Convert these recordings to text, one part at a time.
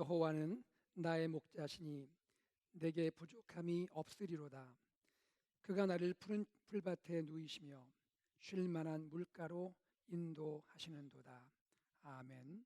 여호와는 나의 목자시니 내게 부족함이 없으리로다. 그가 나를 푸른 풀밭에 누이시며 쉴 만한 물가로 인도하시는도다. 아멘.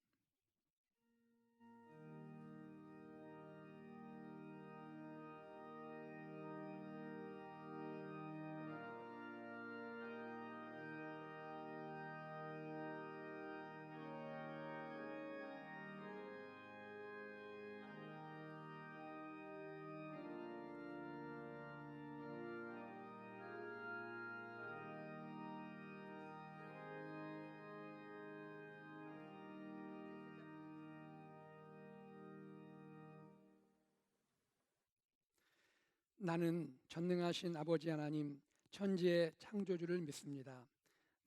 나는 전능하신 아버지 하나님 천지의 창조주를 믿습니다.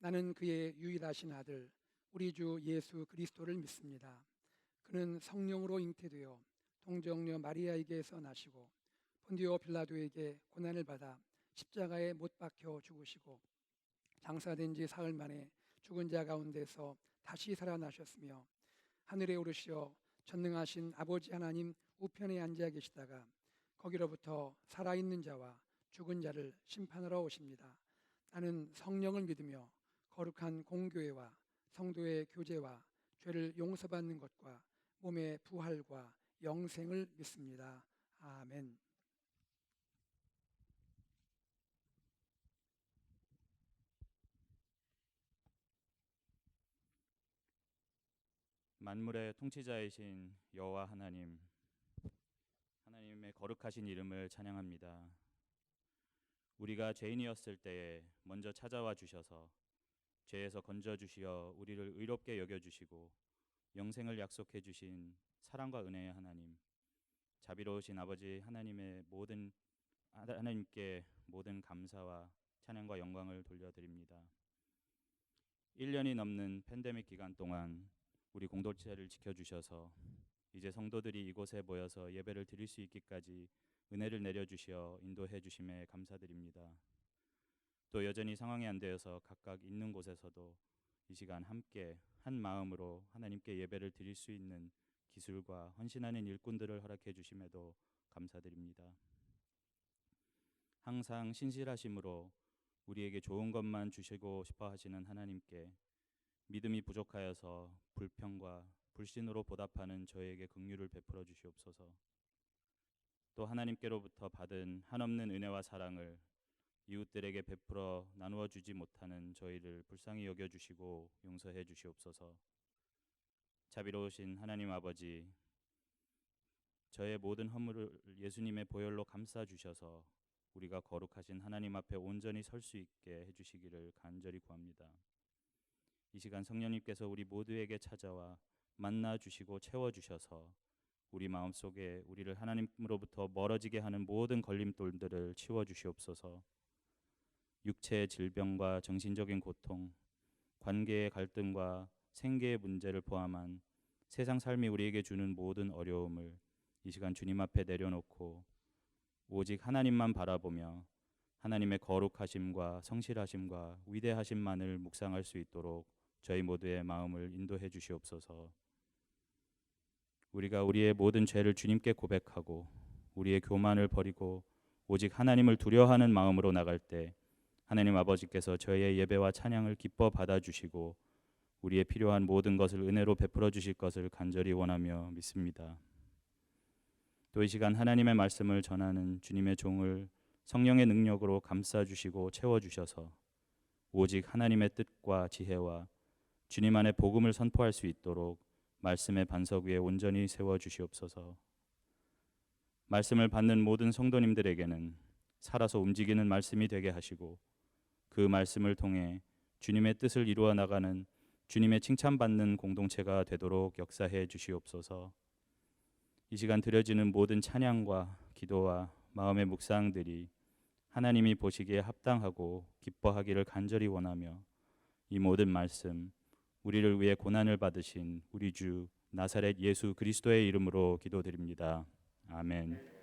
나는 그의 유일하신 아들 우리 주 예수 그리스도를 믿습니다. 그는 성령으로 잉태되어 동정녀 마리아에게서 나시고 본디오 빌라도에게 고난을 받아 십자가에 못 박혀 죽으시고 장사된 지 사흘 만에 죽은 자 가운데서 다시 살아나셨으며 하늘에 오르시어 전능하신 아버지 하나님 우편에 앉아 계시다가 거기로부터 살아있는 자와 죽은 자를 심판하러 오십니다. 나는 성령을 믿으며 거룩한 공교회와 성도의 교제와 죄를 용서받는 것과 몸의 부활과 영생을 믿습니다. 아멘. 만물의 통치자이신 여호와 하나님, 하나님의 거룩하신 이름을 찬양합니다. 우리가 죄인이었을 때에 먼저 찾아와 주셔서 죄에서 건져 주시어 우리를 의롭게 여겨 주시고 영생을 약속해 주신 사랑과 은혜의 하나님, 자비로우신 아버지 하나님께 모든 감사와 찬양과 영광을 돌려드립니다. 1년이 넘는 팬데믹 기간 동안 우리 공동체를 지켜주셔서 이제 성도들이 이곳에 모여서 예배를 드릴 수 있기까지 은혜를 내려주시어 인도해 주심에 감사드립니다. 또 여전히 상황이 안 되어서 각각 있는 곳에서도 이 시간 함께 한 마음으로 하나님께 예배를 드릴 수 있는 기술과 헌신하는 일꾼들을 허락해 주심에도 감사드립니다. 항상 신실하심으로 우리에게 좋은 것만 주시고 싶어 하시는 하나님께 믿음이 부족하여서 불평과 불신으로 보답하는 저에게 긍휼을 베풀어 주시옵소서. 또 하나님께로부터 받은 한없는 은혜와 사랑을 이웃들에게 베풀어 나누어 주지 못하는 저희를 불쌍히 여겨 주시고 용서해 주시옵소서. 자비로우신 하나님 아버지, 저의 모든 허물을 예수님의 보혈로 감싸 주셔서 우리가 거룩하신 하나님 앞에 온전히 설 수 있게 해 주시기를 간절히 구합니다. 이 시간 성령님께서 우리 모두에게 찾아와 만나 주시고 채워 주셔서 우리 마음속에 우리를 하나님으로부터 멀어지게 하는 모든 걸림돌들을 치워 주시옵소서. 육체의 질병과 정신적인 고통, 관계의 갈등과 생계의 문제를 포함한 세상 삶이 우리에게 주는 모든 어려움을 이 시간 주님 앞에 내려놓고 오직 하나님만 바라보며 하나님의 거룩하심과 성실하심과 위대하심만을 묵상할 수 있도록 저희 모두의 마음을 인도해 주시옵소서. 우리가 우리의 모든 죄를 주님께 고백하고 우리의 교만을 버리고 오직 하나님을 두려워하는 마음으로 나갈 때 하나님 아버지께서 저희의 예배와 찬양을 기뻐 받아주시고 우리의 필요한 모든 것을 은혜로 베풀어 주실 것을 간절히 원하며 믿습니다. 또 이 시간 하나님의 말씀을 전하는 주님의 종을 성령의 능력으로 감싸주시고 채워주셔서 오직 하나님의 뜻과 지혜와 주님 안에 복음을 선포할 수 있도록 말씀의 반석 위에 온전히 세워주시옵소서. 말씀을 받는 모든 성도님들에게는 살아서 움직이는 말씀이 되게 하시고 그 말씀을 통해 주님의 뜻을 이루어 나가는 주님의 칭찬받는 공동체가 되도록 역사해 주시옵소서. 이 시간 드려지는 모든 찬양과 기도와 마음의 묵상들이 하나님이 보시기에 합당하고 기뻐하기를 간절히 원하며 이 모든 말씀 우리를 위해 고난을 받으신 우리 주 나사렛 예수 그리스도의 이름으로 기도드립니다. 아멘.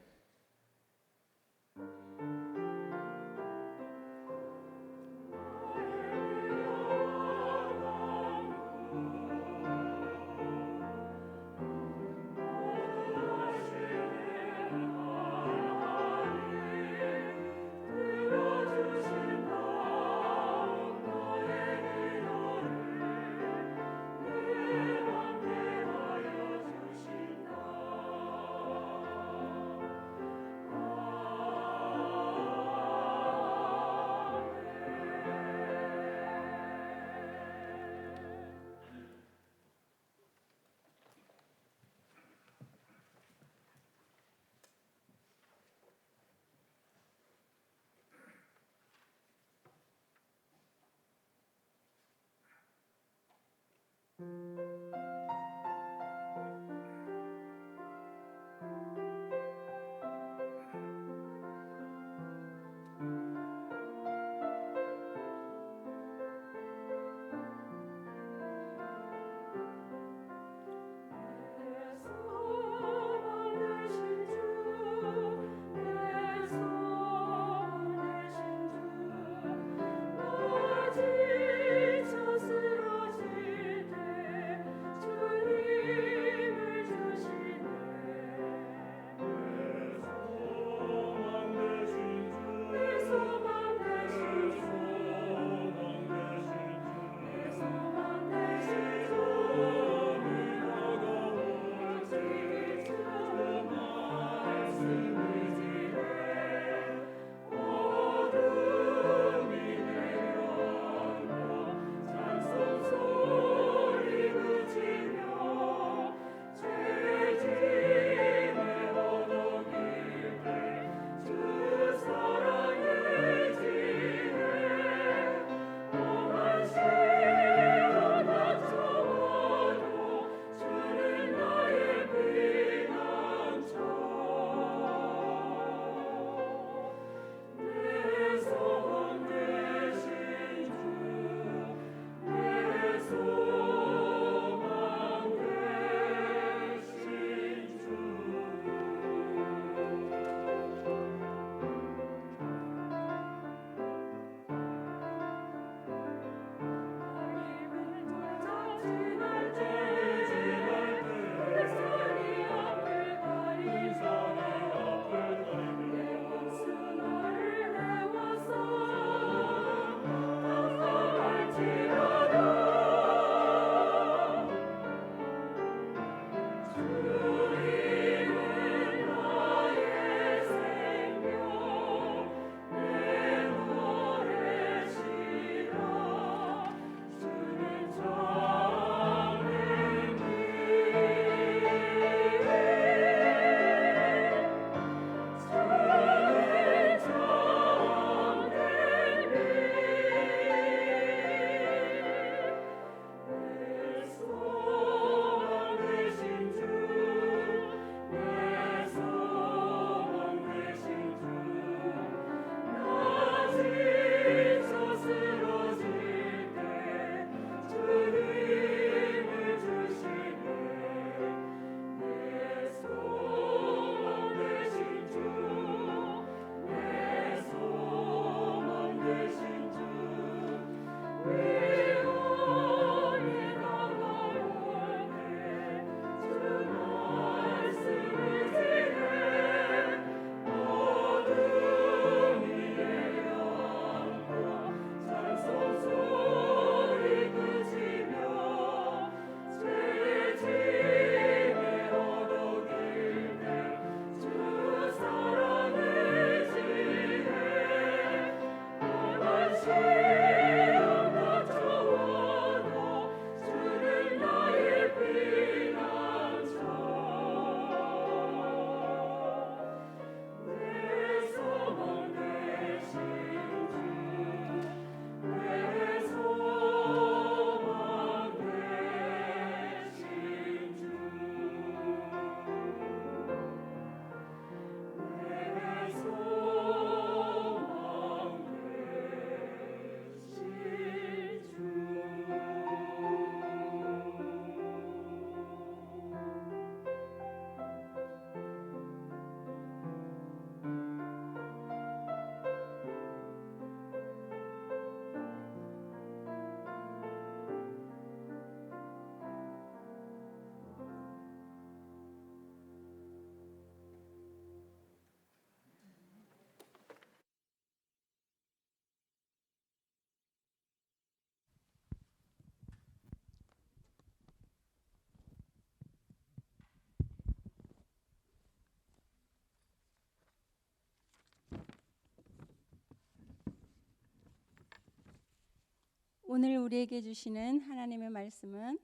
오늘 우리에게 주시는 하나님의 말씀은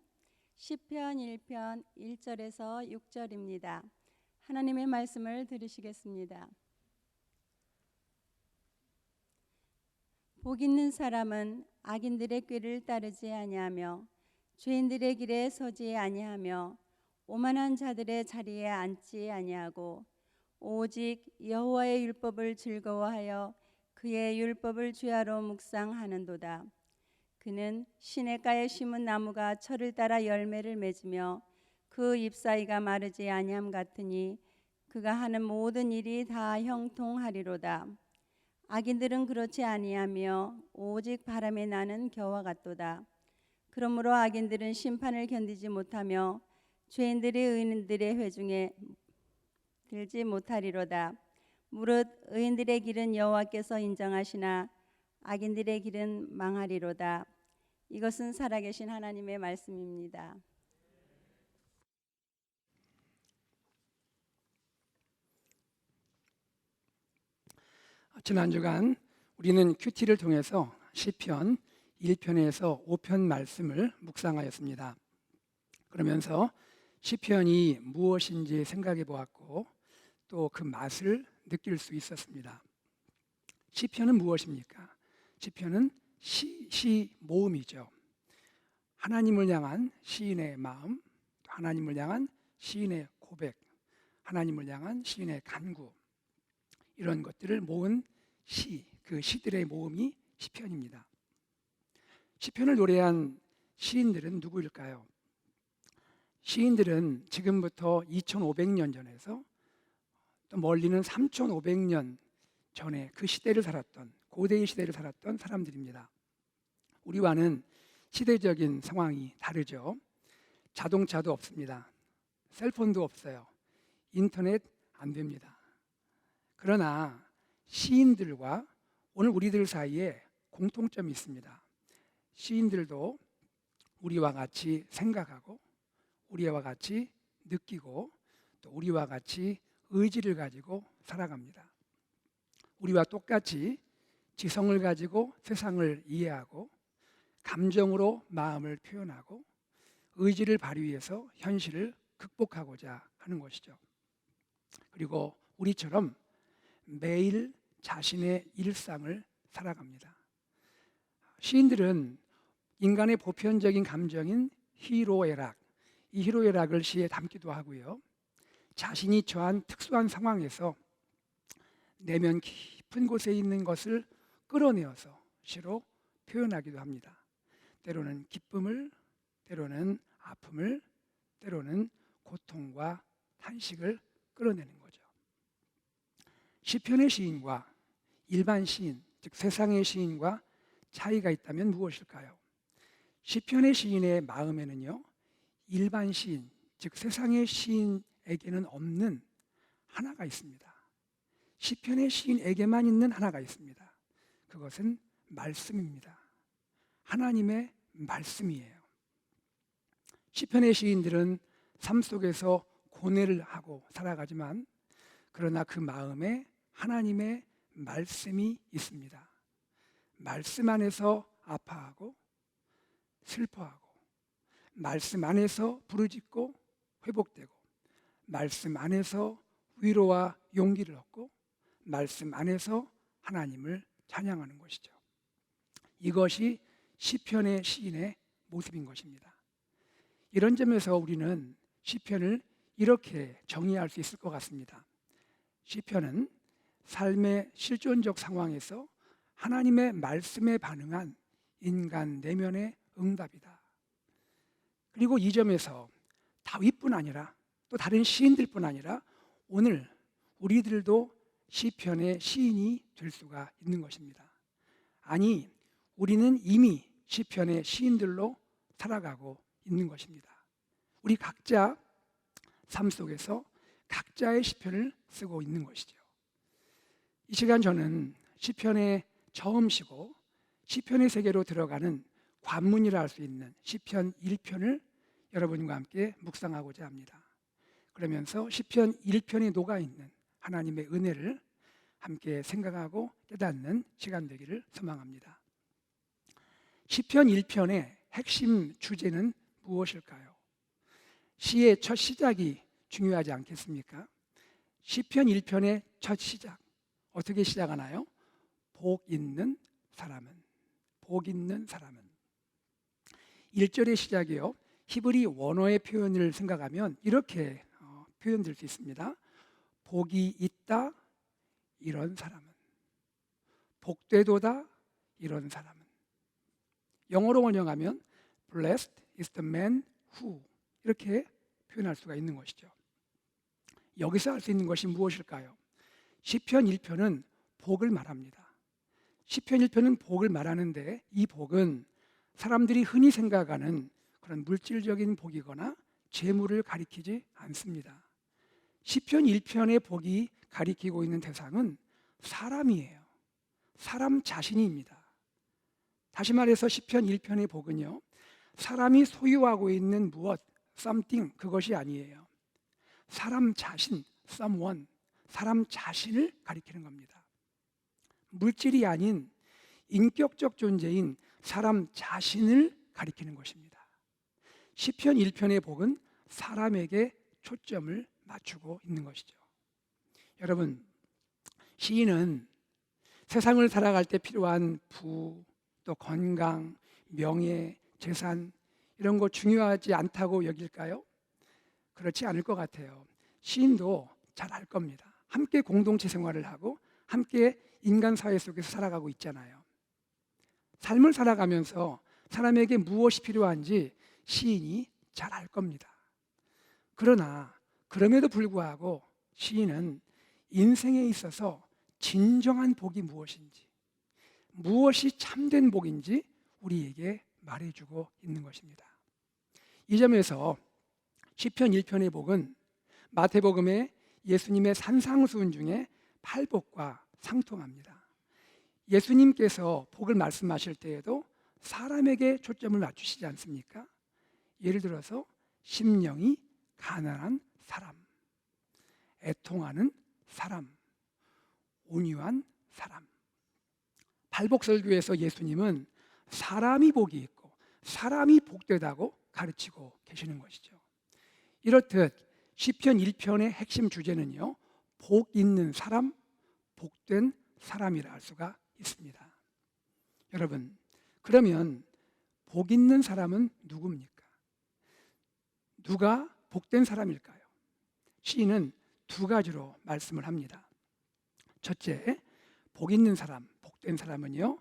시편 1편 1절에서 6절입니다. 하나님의 말씀을 들으시겠습니다. 복 있는 사람은 악인들의 꾀를 따르지 아니하며 죄인들의 길에 서지 아니하며 오만한 자들의 자리에 앉지 아니하고 오직 여호와의 율법을 즐거워하여 그의 율법을 주야로 묵상하는도다. 그는 시냇가에 심은 나무가 철을 따라 열매를 맺으며 그 잎사이가 마르지 아니함 같으니 그가 하는 모든 일이 다 형통하리로다. 악인들은 그렇지 아니하며 오직 바람에 나는 겨와 같도다. 그러므로 악인들은 심판을 견디지 못하며 죄인들이 의인들의 회중에 들지 못하리로다. 무릇 의인들의 길은 여호와께서 인정하시나 악인들의 길은 망하리로다. 이것은 살아계신 하나님의 말씀입니다. 지난 주간 우리는 큐티를 통해서 시편 1편에서 5편 말씀을 묵상하였습니다. 그러면서 시편이 무엇인지 생각해 보았고 또 그 맛을 느낄 수 있었습니다. 시편은 무엇입니까? 시편은 시 모음이죠. 하나님을 향한 시인의 마음, 하나님을 향한 시인의 고백, 하나님을 향한 시인의 간구, 이런 것들을 모은 시, 그 시들의 모음이 시편입니다. 시편을 노래한 시인들은 누구일까요? 시인들은 지금부터 2500년 전에서 또 멀리는 3500년 전에 그 시대를 살았던, 고대의 시대를 살았던 사람들입니다. 우리와는 시대적인 상황이 다르죠. 자동차도 없습니다. 셀폰도 없어요. 인터넷 안 됩니다. 그러나 시인들과 오늘 우리들 사이에 공통점이 있습니다. 시인들도 우리와 같이 생각하고 우리와 같이 느끼고 또 우리와 같이 의지를 가지고 살아갑니다. 우리와 똑같이 지성을 가지고 세상을 이해하고 감정으로 마음을 표현하고 의지를 발휘해서 현실을 극복하고자 하는 것이죠. 그리고 우리처럼 매일 자신의 일상을 살아갑니다. 시인들은 인간의 보편적인 감정인 희로애락, 이 희로애락을 시에 담기도 하고요. 자신이 처한 특수한 상황에서 내면 깊은 곳에 있는 것을 끌어내어서 시로 표현하기도 합니다. 때로는 기쁨을, 때로는 아픔을, 때로는 고통과 탄식을 끌어내는 거죠. 시편의 시인과 일반 시인, 즉 세상의 시인과 차이가 있다면 무엇일까요? 시편의 시인의 마음에는요, 일반 시인, 즉 세상의 시인에게는 없는 하나가 있습니다. 시편의 시인에게만 있는 하나가 있습니다. 그것은 말씀입니다. 하나님의 말씀이에요. 시편의 시인들은 삶 속에서 고뇌를 하고 살아가지만 그러나 그 마음에 하나님의 말씀이 있습니다. 말씀 안에서 아파하고 슬퍼하고 말씀 안에서 부르짖고 회복되고 말씀 안에서 위로와 용기를 얻고 말씀 안에서 하나님을 찬양하는 것이죠. 이것이 시편의 시인의 모습인 것입니다. 이런 점에서 우리는 시편을 이렇게 정의할 수 있을 것 같습니다. 시편은 삶의 실존적 상황에서 하나님의 말씀에 반응한 인간 내면의 응답이다. 그리고 이 점에서 다윗뿐 아니라 또 다른 시인들뿐 아니라 오늘 우리들도 시편의 시인이 될 수가 있는 것입니다. 아니, 우리는 이미 시편의 시인들로 살아가고 있는 것입니다. 우리 각자 삶 속에서 각자의 시편을 쓰고 있는 것이죠. 이 시간 저는 시편의 처음시고 시편의 세계로 들어가는 관문이라 할 수 있는 시편 1편을 여러분과 함께 묵상하고자 합니다. 그러면서 시편 1편에 녹아있는 하나님의 은혜를 함께 생각하고 깨닫는 시간 되기를 소망합니다. 시편 1편의 핵심 주제는 무엇일까요? 시의 첫 시작이 중요하지 않겠습니까? 시편 1편의 첫 시작, 어떻게 시작하나요? 복 있는 사람은, 복 있는 사람은. 1절의 시작이요. 히브리 원어의 표현을 생각하면 이렇게 표현될 수 있습니다. 복이 있다 이런 사람은, 복되도다 이런 사람은. 영어로 번역하면 Blessed is the man who, 이렇게 표현할 수가 있는 것이죠. 여기서 할 수 있는 것이 무엇일까요? 시편 1편은 복을 말합니다. 시편 1편은 복을 말하는데 이 복은 사람들이 흔히 생각하는 그런 물질적인 복이거나 재물을 가리키지 않습니다. 시편 1편의 복이 가리키고 있는 대상은 사람이에요. 사람 자신입니다. 다시 말해서 시편 1편의 복은요, 사람이 소유하고 있는 무엇, something, 그것이 아니에요. 사람 자신, someone, 사람 자신을 가리키는 겁니다. 물질이 아닌 인격적 존재인 사람 자신을 가리키는 것입니다. 시편 1편의 복은 사람에게 초점을 맞추고 있는 것이죠. 여러분, 시인은 세상을 살아갈 때 필요한 부, 또 건강, 명예, 재산, 이런 거 중요하지 않다고 여길까요? 그렇지 않을 것 같아요. 시인도 잘 알 겁니다. 함께 공동체 생활을 하고 함께 인간 사회 속에서 살아가고 있잖아요. 삶을 살아가면서 사람에게 무엇이 필요한지 시인이 잘 알 겁니다. 그러나 그럼에도 불구하고 시인은 인생에 있어서 진정한 복이 무엇인지, 무엇이 참된 복인지 우리에게 말해주고 있는 것입니다. 이 점에서 시편 1편의 복은 마태복음의 예수님의 산상수훈 중에 8복과 상통합니다. 예수님께서 복을 말씀하실 때에도 사람에게 초점을 맞추시지 않습니까? 예를 들어서 심령이 가난한 사람, 애통하는 사람, 온유한 사람. 발복설교에서 예수님은 사람이 복이 있고 사람이 복되다고 가르치고 계시는 것이죠. 이렇듯 시편 1편의 핵심 주제는요, 복 있는 사람, 복된 사람이라 할 수가 있습니다. 여러분, 그러면 복 있는 사람은 누굽니까? 누가 복된 사람일까요? 시인은 두 가지로 말씀을 합니다. 첫째, 복 있는 사람, 복된 사람은요,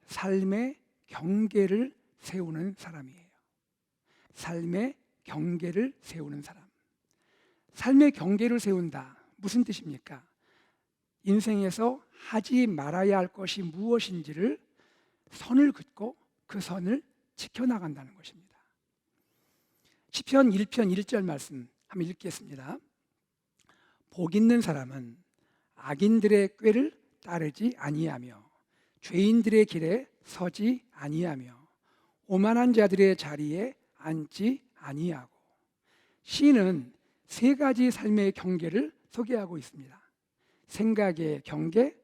삶의 경계를 세우는 사람이에요. 삶의 경계를 세우는 사람. 삶의 경계를 세운다. 무슨 뜻입니까? 인생에서 하지 말아야 할 것이 무엇인지를 선을 긋고 그 선을 지켜나간다는 것입니다. 시편 1편 1절 말씀 한번 읽겠습니다. 복 있는 사람은 악인들의 꾀를 따르지 아니하며 죄인들의 길에 서지 아니하며 오만한 자들의 자리에 앉지 아니하고. 시인은 세 가지 삶의 경계를 소개하고 있습니다. 생각의 경계,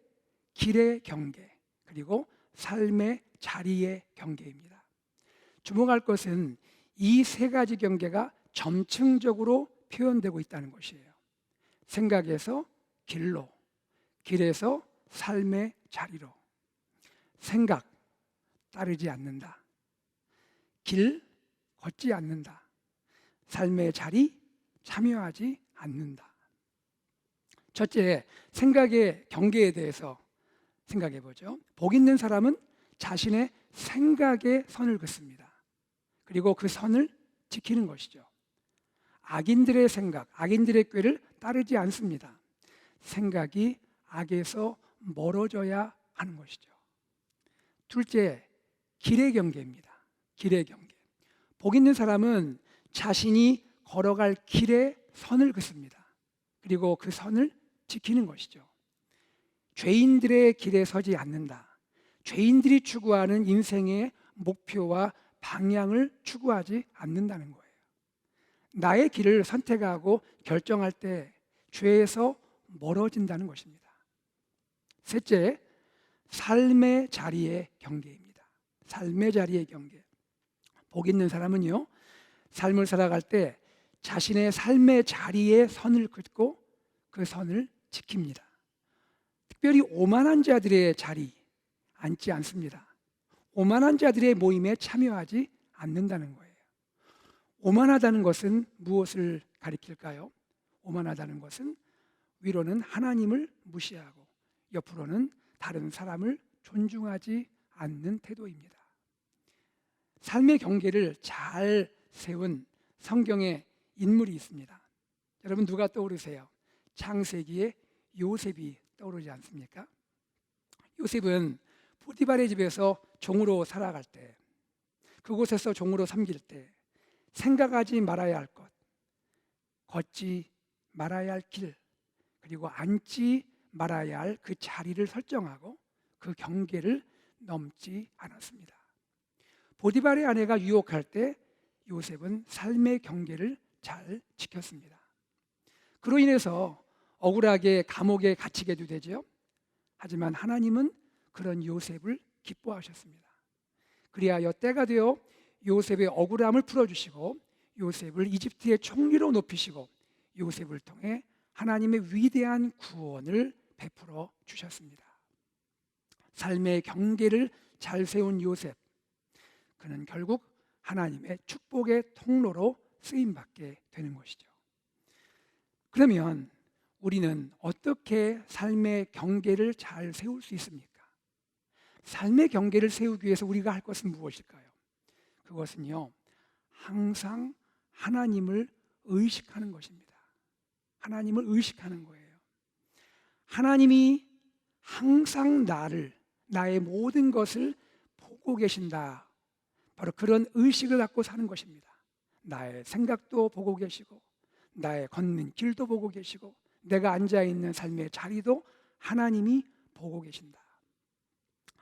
길의 경계, 그리고 삶의 자리의 경계입니다. 주목할 것은 이 세 가지 경계가 점층적으로 표현되고 있다는 것이에요. 생각에서 길로, 길에서 삶의 자리로. 생각, 따르지 않는다. 길, 걷지 않는다. 삶의 자리, 참여하지 않는다. 첫째, 생각의 경계에 대해서 생각해 보죠. 복 있는 사람은 자신의 생각에 선을 긋습니다. 그리고 그 선을 지키는 것이죠. 악인들의 생각, 악인들의 꾀를 따르지 않습니다. 생각이 악에서 멀어져야 하는 것이죠. 둘째, 길의 경계입니다. 길의 경계. 복 있는 사람은 자신이 걸어갈 길에 선을 긋습니다. 그리고 그 선을 지키는 것이죠. 죄인들의 길에 서지 않는다. 죄인들이 추구하는 인생의 목표와 방향을 추구하지 않는다는 거예요. 나의 길을 선택하고 결정할 때 죄에서 멀어진다는 것입니다. 셋째, 삶의 자리의 경계입니다. 삶의 자리의 경계. 복 있는 사람은요, 삶을 살아갈 때 자신의 삶의 자리에 선을 긋고 그 선을 지킵니다. 특별히 오만한 자들의 자리 앉지 않습니다. 오만한 자들의 모임에 참여하지 않는다는 거예요. 오만하다는 것은 무엇을 가리킬까요? 오만하다는 것은 위로는 하나님을 무시하고 옆으로는 다른 사람을 존중하지 않는 태도입니다. 삶의 경계를 잘 세운 성경의 인물이 있습니다. 여러분 누가 떠오르세요? 창세기에 요셉이 떠오르지 않습니까? 요셉은 포티발의 집에서 종으로 살아갈 때, 그곳에서 종으로 섬길 때 생각하지 말아야 할 것, 걷지 말아야 할 길, 그리고 앉지 말아야 할 그 자리를 설정하고 그 경계를 넘지 않았습니다. 보디발의 아내가 유혹할 때 요셉은 삶의 경계를 잘 지켰습니다. 그로 인해서 억울하게 감옥에 갇히게도 되죠. 하지만 하나님은 그런 요셉을 기뻐하셨습니다. 그리하여 때가 되어 요셉의 억울함을 풀어주시고 요셉을 이집트의 총리로 높이시고 요셉을 통해 하나님의 위대한 구원을 베풀어 주셨습니다. 삶의 경계를 잘 세운 요셉, 그는 결국 하나님의 축복의 통로로 쓰임받게 되는 것이죠. 그러면 우리는 어떻게 삶의 경계를 잘 세울 수 있습니까? 삶의 경계를 세우기 위해서 우리가 할 것은 무엇일까요? 그것은요, 항상 하나님을 의식하는 것입니다. 하나님을 의식하는 거예요. 하나님이 항상 나의 모든 것을 보고 계신다. 바로 그런 의식을 갖고 사는 것입니다. 나의 생각도 보고 계시고 나의 걷는 길도 보고 계시고 내가 앉아있는 삶의 자리도 하나님이 보고 계신다.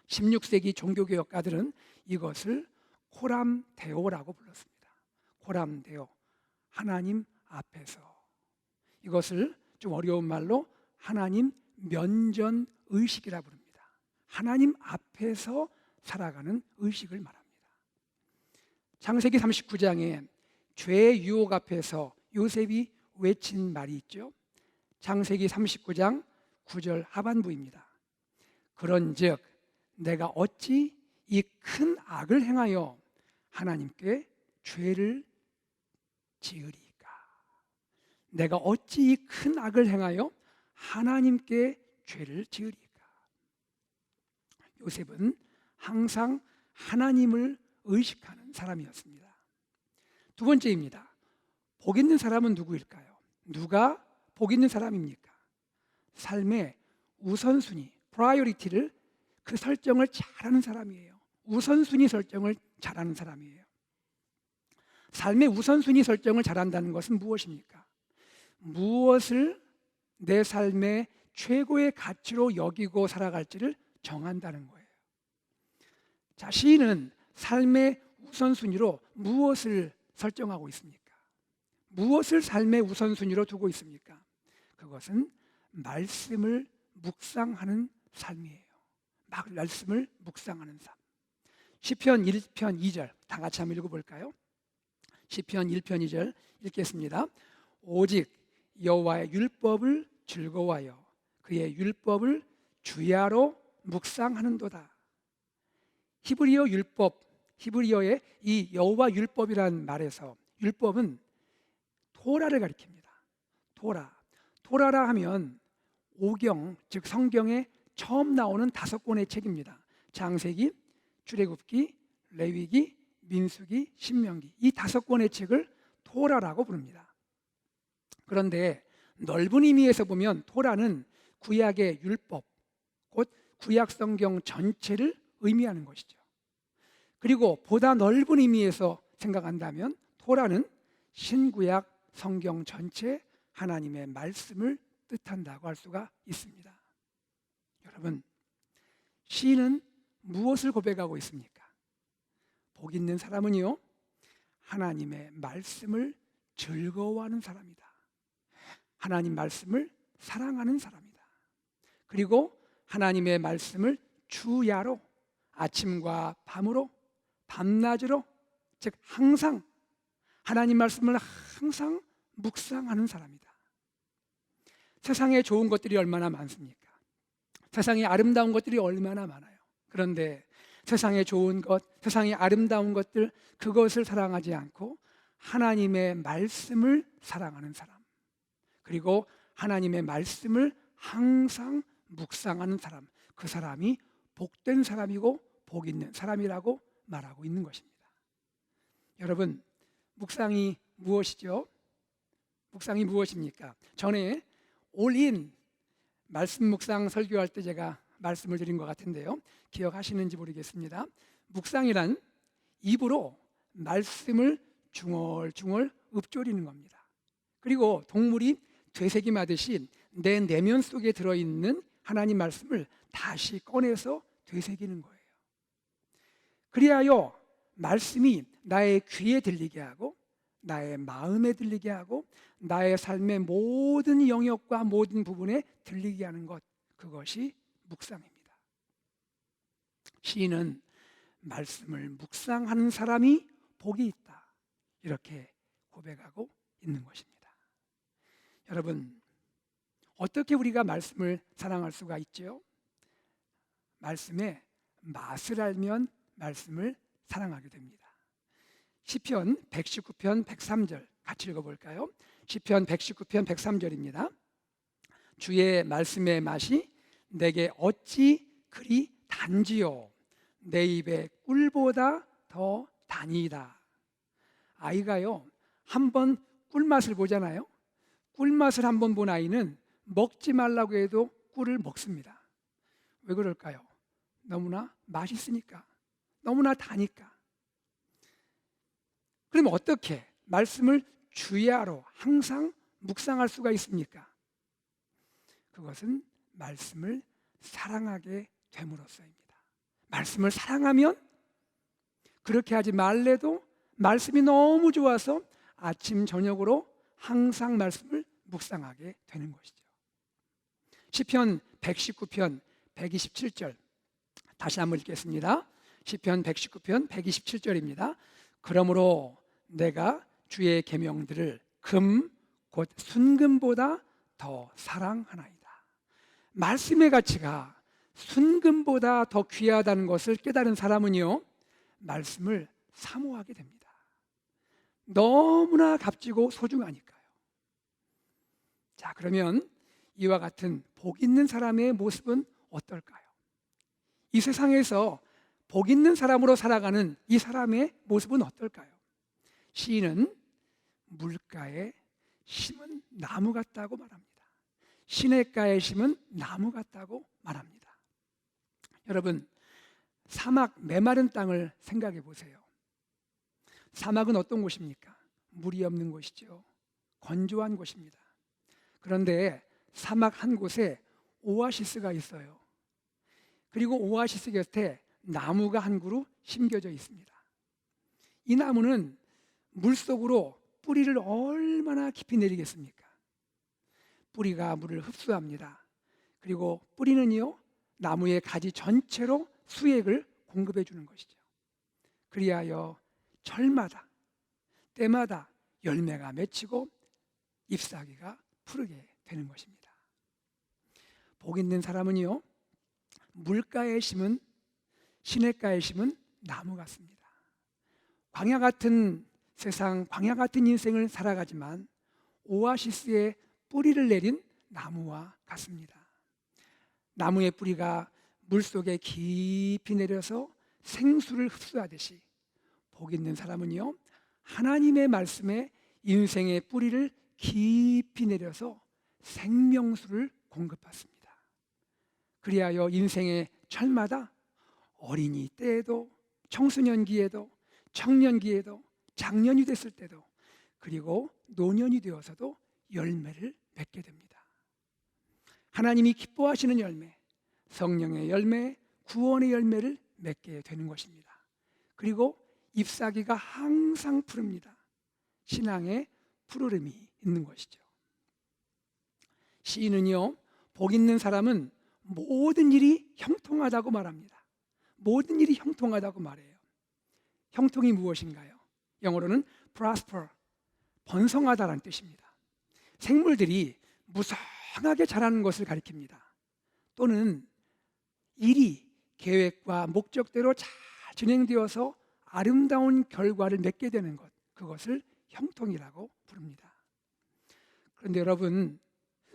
16세기 종교개혁가들은 이것을 코람데오라고 불렀습니다. 코람데오, 하나님 앞에서. 이것을 좀 어려운 말로 하나님 면전의식이라 부릅니다. 하나님 앞에서 살아가는 의식을 말합니다. 창세기 39장에 죄의 유혹 앞에서 요셉이 외친 말이 있죠. 창세기 39장 9절 하반부입니다. 그런즉 내가 어찌 이 큰 악을 행하여 하나님께 죄를 지으리까? 내가 어찌 이 큰 악을 행하여 하나님께 죄를 지으리까? 요셉은 항상 하나님을 의식하는 사람이었습니다. 두 번째입니다. 복 있는 사람은 누구일까요? 누가 복 있는 사람입니까? 삶의 우선순위, 프라이어리티를 그 설정을 잘하는 사람이에요. 우선순위 설정을 잘하는 사람이에요. 삶의 우선순위 설정을 잘한다는 것은 무엇입니까? 무엇을 내 삶의 최고의 가치로 여기고 살아갈지를 정한다는 거예요. 자, 시인은 삶의 우선순위로 무엇을 설정하고 있습니까? 무엇을 삶의 우선순위로 두고 있습니까? 그것은 말씀을 묵상하는 삶이에요. 말씀을 묵상하는 삶. 시편 1편 2절 다 같이 한번 읽어볼까요? 시편 1편 2절 읽겠습니다. 오직 여호와의 율법을 즐거워하여 그의 율법을 주야로 묵상하는도다. 히브리어 율법, 히브리어의 이 여호와 율법이라는 말에서 율법은 토라를 가리킵니다. 토라라 하면 오경, 즉 성경에 처음 나오는 5권의 책입니다. 창세기, 출애굽기, 레위기, 민수기, 신명기, 이 5권의 책을 토라라고 부릅니다. 그런데 넓은 의미에서 보면 토라는 구약의 율법, 곧 구약 성경 전체를 의미하는 것이죠. 그리고 보다 넓은 의미에서 생각한다면 토라는 신구약 성경 전체 하나님의 말씀을 뜻한다고 할 수가 있습니다. 여러분, 시인은 무엇을 고백하고 있습니까? 복 있는 사람은요, 하나님의 말씀을 즐거워하는 사람이다. 하나님 말씀을 사랑하는 사람이다. 그리고 하나님의 말씀을 주야로, 아침과 밤으로, 밤낮으로, 즉 항상 하나님 말씀을 항상 묵상하는 사람이다. 세상에 좋은 것들이 얼마나 많습니까? 세상에 아름다운 것들이 얼마나 많아요. 그런데 세상에 좋은 것, 세상에 아름다운 것들, 그것을 사랑하지 않고 하나님의 말씀을 사랑하는 사람, 그리고 하나님의 말씀을 항상 묵상하는 사람, 그 사람이 복된 사람이고 복 있는 사람이라고 말하고 있는 것입니다. 여러분, 묵상이 무엇이죠? 묵상이 무엇입니까? 전에 올인 말씀 묵상 설교할 때 제가 말씀을 드린 것 같은데요, 기억하시는지 모르겠습니다. 묵상이란 입으로 말씀을 중얼중얼 읊조리는 겁니다. 그리고 동물이 되새김하듯이 내 내면 속에 들어있는 하나님 말씀을 다시 꺼내서 되새기는 거예요. 그리하여 말씀이 나의 귀에 들리게 하고 나의 마음에 들리게 하고 나의 삶의 모든 영역과 모든 부분에 들리게 하는 것, 그것이 묵상입니다. 시인은 말씀을 묵상하는 사람이 복이 있다, 이렇게 고백하고 있는 것입니다. 여러분, 어떻게 우리가 말씀을 사랑할 수가 있죠? 말씀의 맛을 알면 말씀을 사랑하게 됩니다. 시편 119편 103절 같이 읽어볼까요? 시편 119편 103절입니다. 주의 말씀의 맛이 내게 어찌 그리 단지요, 내 입에 꿀보다 더 단이다. 아이가요, 한번 꿀맛을 보잖아요. 꿀맛을 한번 본 아이는 먹지 말라고 해도 꿀을 먹습니다. 왜 그럴까요? 너무나 맛있으니까, 너무나 다니까. 그럼 어떻게 말씀을 주야로 항상 묵상할 수가 있습니까? 그것은 말씀을 사랑하게 됨으로써입니다. 말씀을 사랑하면, 그렇게 하지 말래도 말씀이 너무 좋아서 아침 저녁으로 항상 말씀을 묵상하게 되는 것이죠. 시편 119편 127절 다시 한번 읽겠습니다. 시편 119편 127절입니다. 그러므로 내가 주의 계명들을 금 곧 순금보다 더 사랑하나이다. 말씀의 가치가 순금보다 더 귀하다는 것을 깨달은 사람은요, 말씀을 사모하게 됩니다. 너무나 값지고 소중하니까요. 자, 그러면 이와 같은 복 있는 사람의 모습은 어떨까요? 이 세상에서 복 있는 사람으로 살아가는 이 사람의 모습은 어떨까요? 시인은 물가에 심은 나무 같다고 말합니다. 시냇가에 심은 나무 같다고 말합니다. 여러분, 사막 메마른 땅을 생각해 보세요. 사막은 어떤 곳입니까? 물이 없는 곳이죠. 건조한 곳입니다. 그런데 사막 한 곳에 오아시스가 있어요. 그리고 오아시스 곁에 나무가 한 그루 심겨져 있습니다. 이 나무는 물속으로 뿌리를 얼마나 깊이 내리겠습니까? 뿌리가 물을 흡수합니다. 그리고 뿌리는요, 나무의 가지 전체로 수액을 공급해 주는 것이죠. 그리하여 철마다 때마다 열매가 맺히고 잎사귀가 푸르게 되는 것입니다. 복 있는 사람은요, 물가에 심은, 시냇가에 심은 나무 같습니다. 광야 같은 세상, 광야 같은 인생을 살아가지만 오아시스에 뿌리를 내린 나무와 같습니다. 나무의 뿌리가 물속에 깊이 내려서 생수를 흡수하듯이 복 있는 사람은요, 하나님의 말씀에 인생의 뿌리를 깊이 내려서 생명수를 공급받습니다. 그리하여 인생의 철마다 어린이 때에도, 청소년기에도, 청년기에도, 장년이 됐을 때도, 그리고 노년이 되어서도 열매를 맺게 됩니다. 하나님이 기뻐하시는 열매, 성령의 열매, 구원의 열매를 맺게 되는 것입니다. 그리고 잎사귀가 항상 푸릅니다. 신앙의 푸르름이 있는 것이죠. 시인은요, 복 있는 사람은 모든 일이 형통하다고 말합니다. 모든 일이 형통하다고 말해요. 형통이 무엇인가요? 영어로는 prosper, 번성하다라는 뜻입니다. 생물들이 무성하게 자라는 것을 가리킵니다. 또는 일이 계획과 목적대로 잘 진행되어서 아름다운 결과를 맺게 되는 것, 그것을 형통이라고 부릅니다. 그런데 여러분,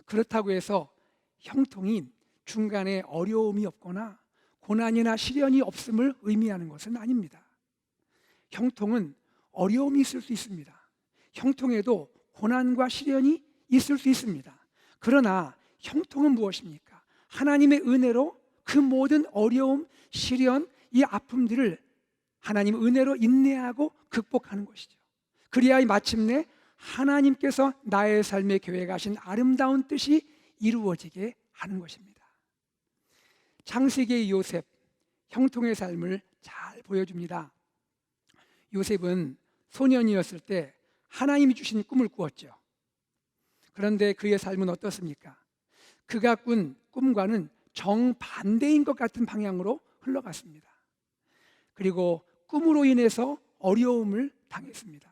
그렇다고 해서 형통이 중간에 어려움이 없거나 고난이나 시련이 없음을 의미하는 것은 아닙니다. 형통은 어려움이 있을 수 있습니다. 형통에도 고난과 시련이 있을 수 있습니다. 그러나 형통은 무엇입니까? 하나님의 은혜로 그 모든 어려움, 시련, 이 아픔들을 하나님 은혜로 인내하고 극복하는 것이죠. 그리하여 마침내 하나님께서 나의 삶에 계획하신 아름다운 뜻이 이루어지게 하는 것입니다. 창세기의 요셉, 형통의 삶을 잘 보여줍니다. 요셉은 소년이었을 때 하나님이 주신 꿈을 꾸었죠. 그런데 그의 삶은 어떻습니까? 그가 꾼 꿈과는 정반대인 것 같은 방향으로 흘러갔습니다. 그리고 꿈으로 인해서 어려움을 당했습니다.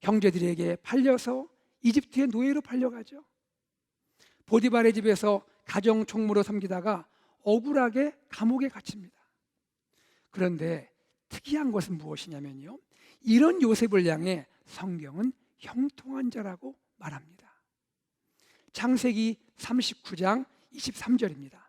형제들에게 팔려서 이집트의 노예로 팔려가죠. 보디발의 집에서 가정 총무로 섬기다가 억울하게 감옥에 갇힙니다. 그런데 특이한 것은 무엇이냐면요, 이런 요셉을 향해 성경은 형통한 자라고 말합니다. 창세기 39장 23절입니다.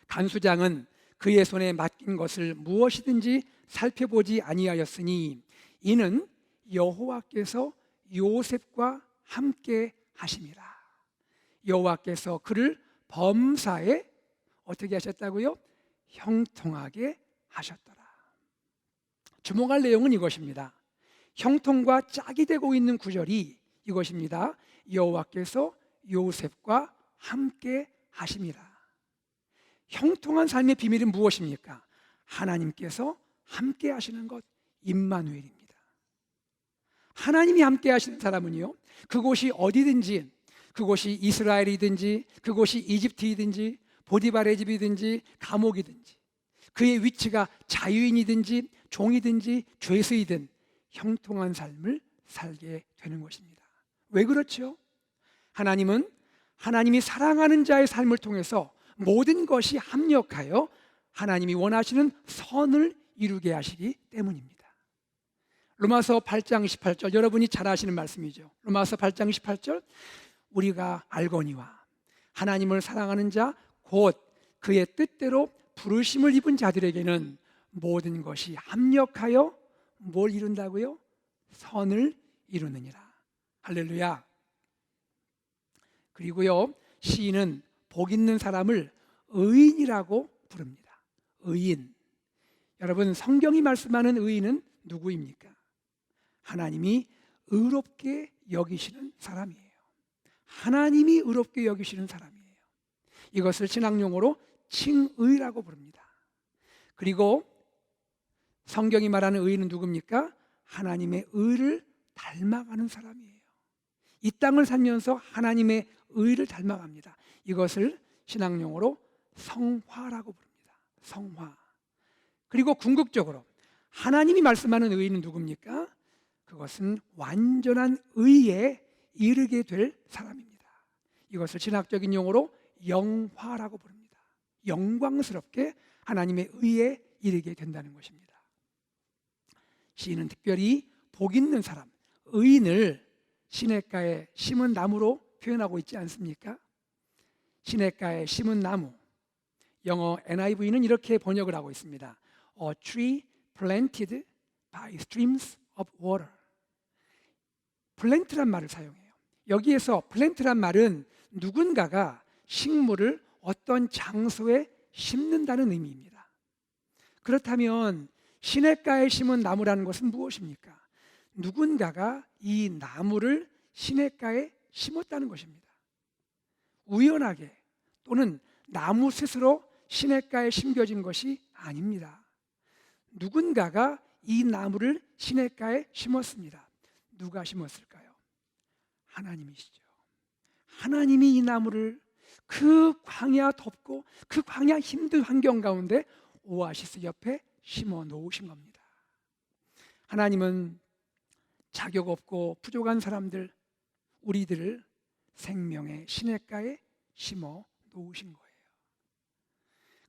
간수장은 그의 손에 맡긴 것을 무엇이든지 살펴보지 아니하였으니 이는 여호와께서 요셉과 함께 하심이라. 여호와께서 그를 범사에 어떻게 하셨다고요? 형통하게 하셨더라. 주목할 내용은 이것입니다. 형통과 짝이 되고 있는 구절이 이것입니다. 여호와께서 요셉과 함께 하심이라. 형통한 삶의 비밀은 무엇입니까? 하나님께서 함께 하시는 것, 임마누엘입니다. 하나님이 함께 하시는 사람은요, 그곳이 어디든지, 그곳이 이스라엘이든지 그곳이 이집트이든지 보디발의 집이든지 감옥이든지, 그의 위치가 자유인이든지 종이든지 죄수이든 형통한 삶을 살게 되는 것입니다. 왜 그렇죠? 하나님은 하나님이 사랑하는 자의 삶을 통해서 모든 것이 합력하여 하나님이 원하시는 선을 이루게 하시기 때문입니다. 로마서 8장 18절, 여러분이 잘 아시는 말씀이죠. 로마서 8장 18절, 우리가 알거니와 하나님을 사랑하는 자 곧 그의 뜻대로 부르심을 입은 자들에게는 모든 것이 합력하여 뭘 이룬다고요? 선을 이루느니라. 할렐루야. 그리고요, 시인은 복 있는 사람을 의인이라고 부릅니다. 의인. 여러분, 성경이 말씀하는 의인은 누구입니까? 하나님이 의롭게 여기시는 사람이에요. 하나님이 의롭게 여기시는 사람이에요. 이것을 신학용어로 칭의라고 부릅니다. 그리고 성경이 말하는 의인은 누굽니까? 하나님의 의를 닮아가는 사람이에요. 이 땅을 살면서 하나님의 의를 닮아갑니다. 이것을 신학용어로 성화라고 부릅니다. 성화. 그리고 궁극적으로 하나님이 말씀하는 의인은 누굽니까? 그것은 완전한 의에 이르게 될 사람입니다. 이것을 신학적인 용어로 영화라고 부릅니다. 영광스럽게 하나님의 의에 이르게 된다는 것입니다. 시인은 특별히 복 있는 사람, 의인을 시냇가에 심은 나무로 표현하고 있지 않습니까? 시냇가에 심은 나무, 영어 NIV는 이렇게 번역을 하고 있습니다. A tree planted by streams of water. 플랜트란 말을 사용해요. 여기에서 플랜트란 말은 누군가가 식물을 어떤 장소에 심는다는 의미입니다. 그렇다면 시냇가에 심은 나무라는 것은 무엇입니까? 누군가가 이 나무를 시냇가에 심었다는 것입니다. 우연하게 또는 나무 스스로 시냇가에 심겨진 것이 아닙니다. 누군가가 이 나무를 시냇가에 심었습니다. 누가 심었을까요? 하나님이시죠. 하나님이 이 나무를 그 광야 덥고 그 광야 힘든 환경 가운데 오아시스 옆에 심어 놓으신 겁니다. 하나님은 자격 없고 부족한 사람들, 우리들을 생명의 시냇가에 심어 놓으신 거예요.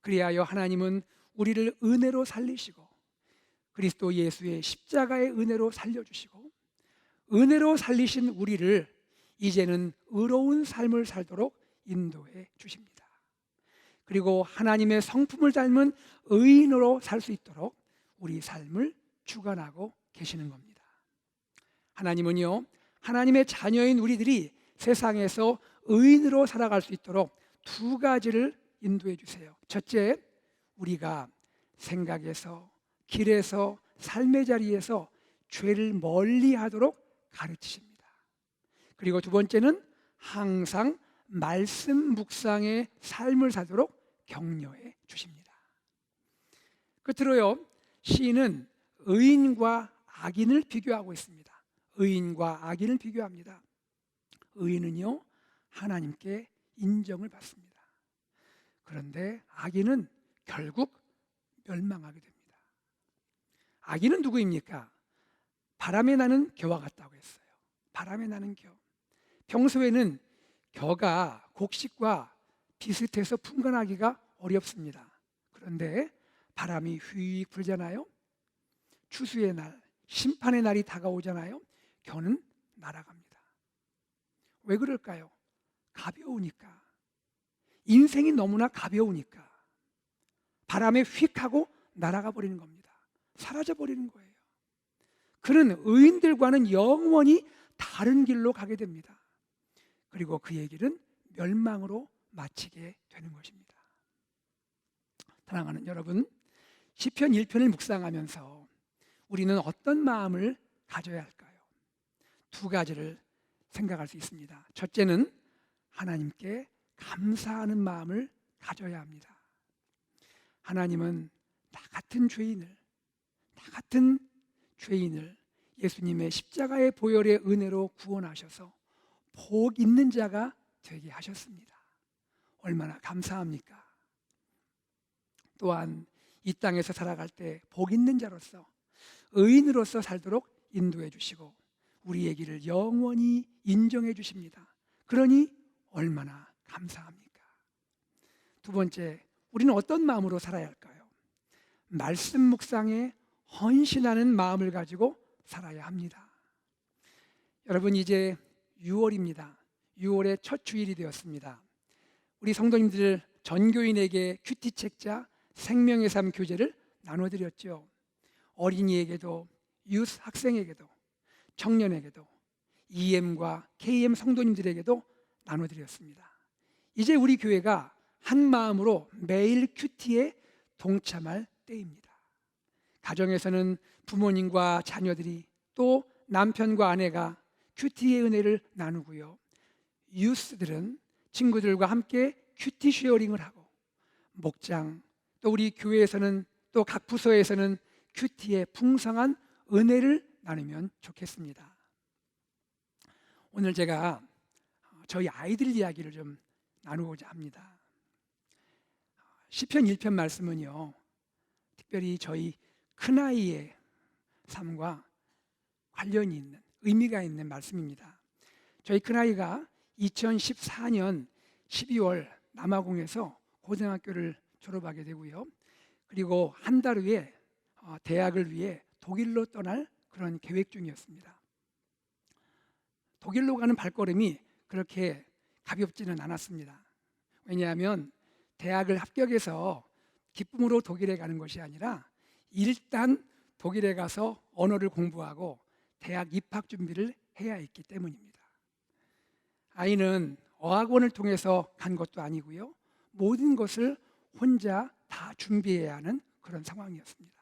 그리하여 하나님은 우리를 은혜로 살리시고 그리스도 예수의 십자가의 은혜로 살려주시고 은혜로 살리신 우리를 이제는 의로운 삶을 살도록 인도해 주십니다. 그리고 하나님의 성품을 닮은 의인으로 살 수 있도록 우리 삶을 주관하고 계시는 겁니다. 하나님은요, 하나님의 자녀인 우리들이 세상에서 의인으로 살아갈 수 있도록 두 가지를 인도해 주세요. 첫째, 우리가 생각에서, 길에서, 삶의 자리에서 죄를 멀리 하도록 가르치십니다. 그리고 두 번째는 항상 말씀 묵상의 삶을 살도록 격려해 주십니다. 끝으로요, 시인은 의인과 악인을 비교하고 있습니다. 의인과 악인을 비교합니다. 의인은요, 하나님께 인정을 받습니다. 그런데 악인은 결국 멸망하게 됩니다. 악인은 누구입니까? 바람에 나는 겨와 같다고 했어요. 바람에 나는 겨. 평소에는 겨가 곡식과 비슷해서 분간하기가 어렵습니다. 그런데 바람이 휘익 불잖아요. 추수의 날, 심판의 날이 다가오잖아요. 겨는 날아갑니다. 왜 그럴까요? 가벼우니까. 인생이 너무나 가벼우니까 바람에 휙 하고 날아가 버리는 겁니다. 사라져 버리는 거예요. 그는 의인들과는 영원히 다른 길로 가게 됩니다. 그리고 그의 길은 멸망으로 마치게 되는 것입니다. 사랑하는 여러분, 시편 1편을 묵상하면서 우리는 어떤 마음을 가져야 할까요? 두 가지를 생각할 수 있습니다. 첫째는 하나님께 감사하는 마음을 가져야 합니다. 하나님은 나 같은 죄인을 예수님의 십자가의 보혈의 은혜로 구원하셔서 복 있는 자가 되게 하셨습니다. 얼마나 감사합니까? 또한 이 땅에서 살아갈 때 복 있는 자로서 의인으로서 살도록 인도해 주시고 우리의 길을 영원히 인정해 주십니다. 그러니 얼마나 감사합니까? 두 번째, 우리는 어떤 마음으로 살아야 할까요? 말씀 묵상에 헌신하는 마음을 가지고 살아야 합니다. 여러분, 이제 6월입니다. 6월의 첫 주일이 되었습니다. 우리 성도님들 전교인에게 큐티 책자 생명의 삶 교재를 나눠드렸죠. 어린이에게도 유스 학생에게도 청년에게도 EM과 KM 성도님들에게도 나눠드렸습니다. 이제 우리 교회가 한 마음으로 매일 큐티에 동참할 때입니다. 가정에서는 부모님과 자녀들이 또 남편과 아내가 큐티의 은혜를 나누고요. 유스들은 친구들과 함께 큐티 쉐어링을 하고 목장 또 우리 교회에서는 또 각 부서에서는 큐티의 풍성한 은혜를 나누면 좋겠습니다. 오늘 제가 저희 아이들 이야기를 좀 나누고자 합니다. 시편 1편 말씀은요, 특별히 저희 큰아이의 삶과 관련이 있는 의미가 있는 말씀입니다. 저희 큰아이가 2014년 12월 남아공에서 고등학교를 졸업하게 되고요. 그리고 한 달 후에 대학을 위해 독일로 떠날 그런 계획 중이었습니다. 독일로 가는 발걸음이 그렇게 가볍지는 않았습니다. 왜냐하면 대학을 합격해서 기쁨으로 독일에 가는 것이 아니라 일단 독일에 가서 언어를 공부하고 대학 입학 준비를 해야 했기 때문입니다. 아이는 어학원을 통해서 간 것도 아니고요. 모든 것을 혼자 다 준비해야 하는 그런 상황이었습니다.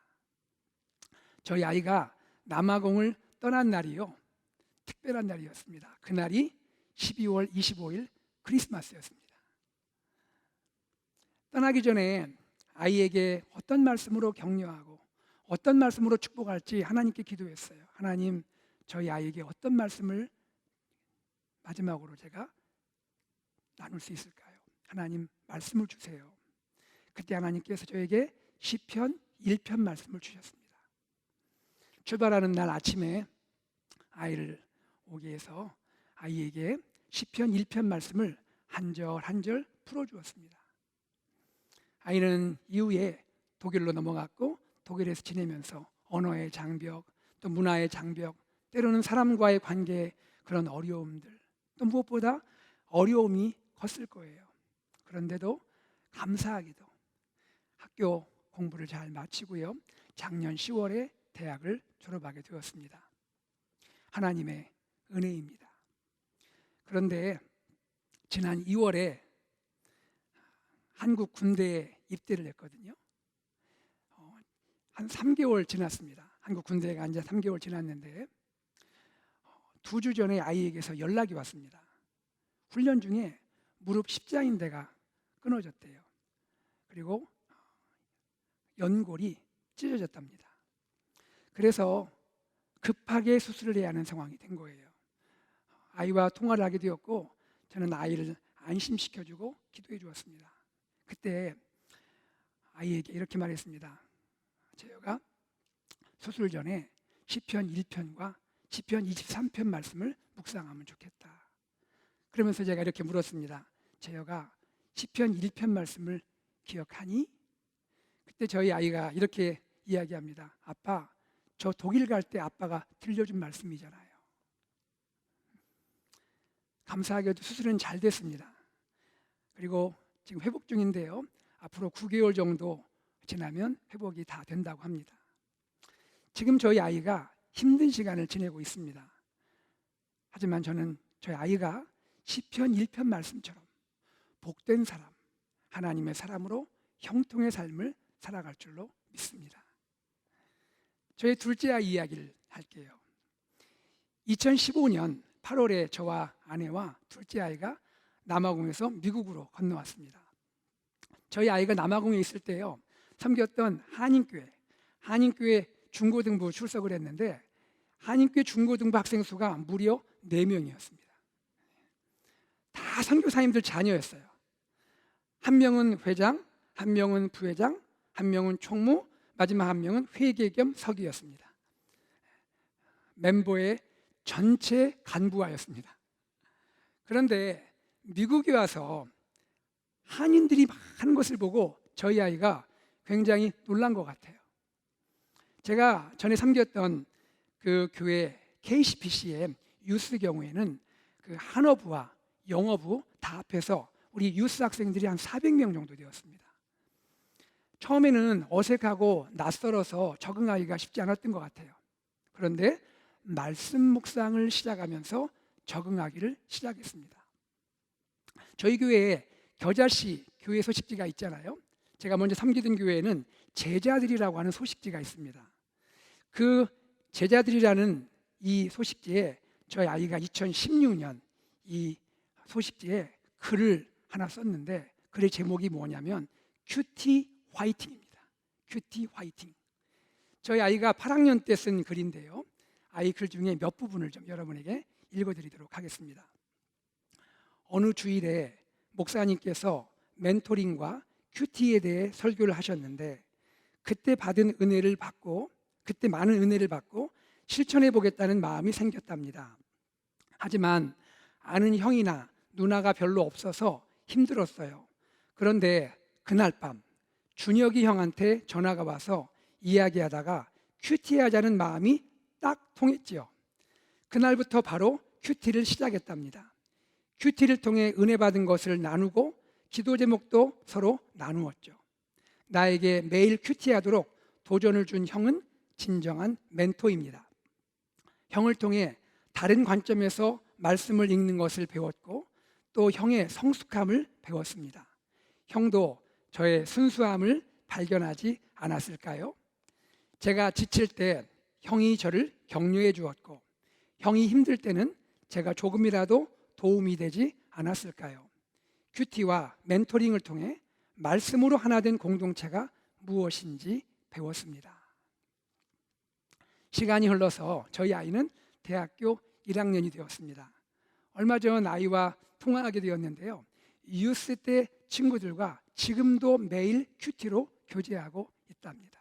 저희 아이가 남아공을 떠난 날이요, 특별한 날이었습니다. 그날이 12월 25일 크리스마스였습니다. 떠나기 전에 아이에게 어떤 말씀으로 격려하고 어떤 말씀으로 축복할지 하나님께 기도했어요. 하나님, 저희 아이에게 어떤 말씀을 마지막으로 제가 나눌 수 있을까요? 하나님, 말씀을 주세요. 그때 하나님께서 저에게 시편 1편 말씀을 주셨습니다. 출발하는 날 아침에 아이를 오게 해서 아이에게 시편 1편 말씀을 한 절 한 절 풀어주었습니다. 아이는 이후에 독일로 넘어갔고 독일에서 지내면서 언어의 장벽, 또 문화의 장벽, 때로는 사람과의 관계에 그런 어려움들, 또 무엇보다 어려움이 컸을 거예요. 그런데도 감사하게도 학교 공부를 잘 마치고요, 작년 10월에 대학을 졸업하게 되었습니다. 하나님의 은혜입니다. 그런데 지난 2월에 한국 군대에 입대를 했거든요. 한 3개월 지났습니다. 한국 군대에 간 지 3개월 지났는데 2주 전에 아이에게서 연락이 왔습니다. 훈련 중에 무릎 십자인대가 끊어졌대요. 그리고 연골이 찢어졌답니다. 그래서 급하게 수술을 해야 하는 상황이 된 거예요. 아이와 통화를 하게 되었고 저는 아이를 안심시켜주고 기도해 주었습니다. 그때 아이에게 이렇게 말했습니다. 재혁아, 수술 전에 시편 1편과 시편 23편 말씀을 묵상하면 좋겠다. 그러면서 제가 이렇게 물었습니다. 재혁아, 시편 1편 말씀을 기억하니? 그때 저희 아이가 이렇게 이야기합니다. 아빠, 저 독일 갈 때 아빠가 들려준 말씀이잖아요. 감사하게도 수술은 잘 됐습니다. 그리고 지금 회복 중인데요, 앞으로 9개월 정도 지나면 회복이 다 된다고 합니다. 지금 저희 아이가 힘든 시간을 지내고 있습니다. 하지만 저는 저희 아이가 시편 1편 말씀처럼 복된 사람, 하나님의 사람으로 형통의 삶을 살아갈 줄로 믿습니다. 저희 둘째 아이 이야기를 할게요. 2015년 8월에 저와 아내와 둘째 아이가 남아공에서 미국으로 건너왔습니다. 저희 아이가 남아공에 있을 때요, 섬겼던 한인교회 중고등부 출석을 했는데 한인교회 중고등부 학생 수가 무려 4명이었습니다. 다 선교사님들 자녀였어요. 한 명은 회장, 한 명은 부회장, 한 명은 총무, 마지막 한 명은 회계 겸 서기였습니다. 멤버의 전체 간부화였습니다. 그런데 미국에 와서 한인들이 많은 것을 보고 저희 아이가 굉장히 놀란 것 같아요. 제가 전에 섬겼던 그 교회 KCPC의 유스 경우에는 그 한어부와 영어부 다 합해서 우리 유스 학생들이 한 400명 정도 되었습니다. 처음에는 어색하고 낯설어서 적응하기가 쉽지 않았던 것 같아요. 그런데 말씀 묵상을 시작하면서 적응하기를 시작했습니다. 저희 교회에 겨자씨 교회 소식지가 있잖아요. 제가 먼저 섬기던 교회에는 제자들이라고 하는 소식지가 있습니다. 그 제자들이라는 이 소식지에 저희 아이가 2016년 이 소식지에 글을 하나 썼는데 글의 제목이 뭐냐면 큐티 화이팅입니다. 큐티 화이팅. 저희 아이가 8학년 때 쓴 글인데요, 아이 글 중에 몇 부분을 좀 여러분에게 읽어드리도록 하겠습니다. 어느 주일에 목사님께서 멘토링과 큐티에 대해 설교를 하셨는데 그때 많은 은혜를 받고 실천해 보겠다는 마음이 생겼답니다. 하지만 아는 형이나 누나가 별로 없어서 힘들었어요. 그런데 그날 밤 준혁이 형한테 전화가 와서 이야기하다가 큐티하자는 마음이 딱 통했지요. 그날부터 바로 큐티를 시작했답니다. 큐티를 통해 은혜 받은 것을 나누고 기도 제목도 서로 나누었죠. 나에게 매일 큐티하도록 도전을 준 형은 진정한 멘토입니다. 형을 통해 다른 관점에서 말씀을 읽는 것을 배웠고 또 형의 성숙함을 배웠습니다. 형도 저의 순수함을 발견하지 않았을까요? 제가 지칠 때 형이 저를 격려해 주었고 형이 힘들 때는 제가 조금이라도 도움이 되지 않았을까요? 큐티와 멘토링을 통해 말씀으로 하나 된 공동체가 무엇인지 배웠습니다. 시간이 흘러서 저희 아이는 대학교 1학년이 되었습니다. 얼마 전 아이와 통화하게 되었는데요, 유스 때 친구들과 지금도 매일 큐티로 교제하고 있답니다.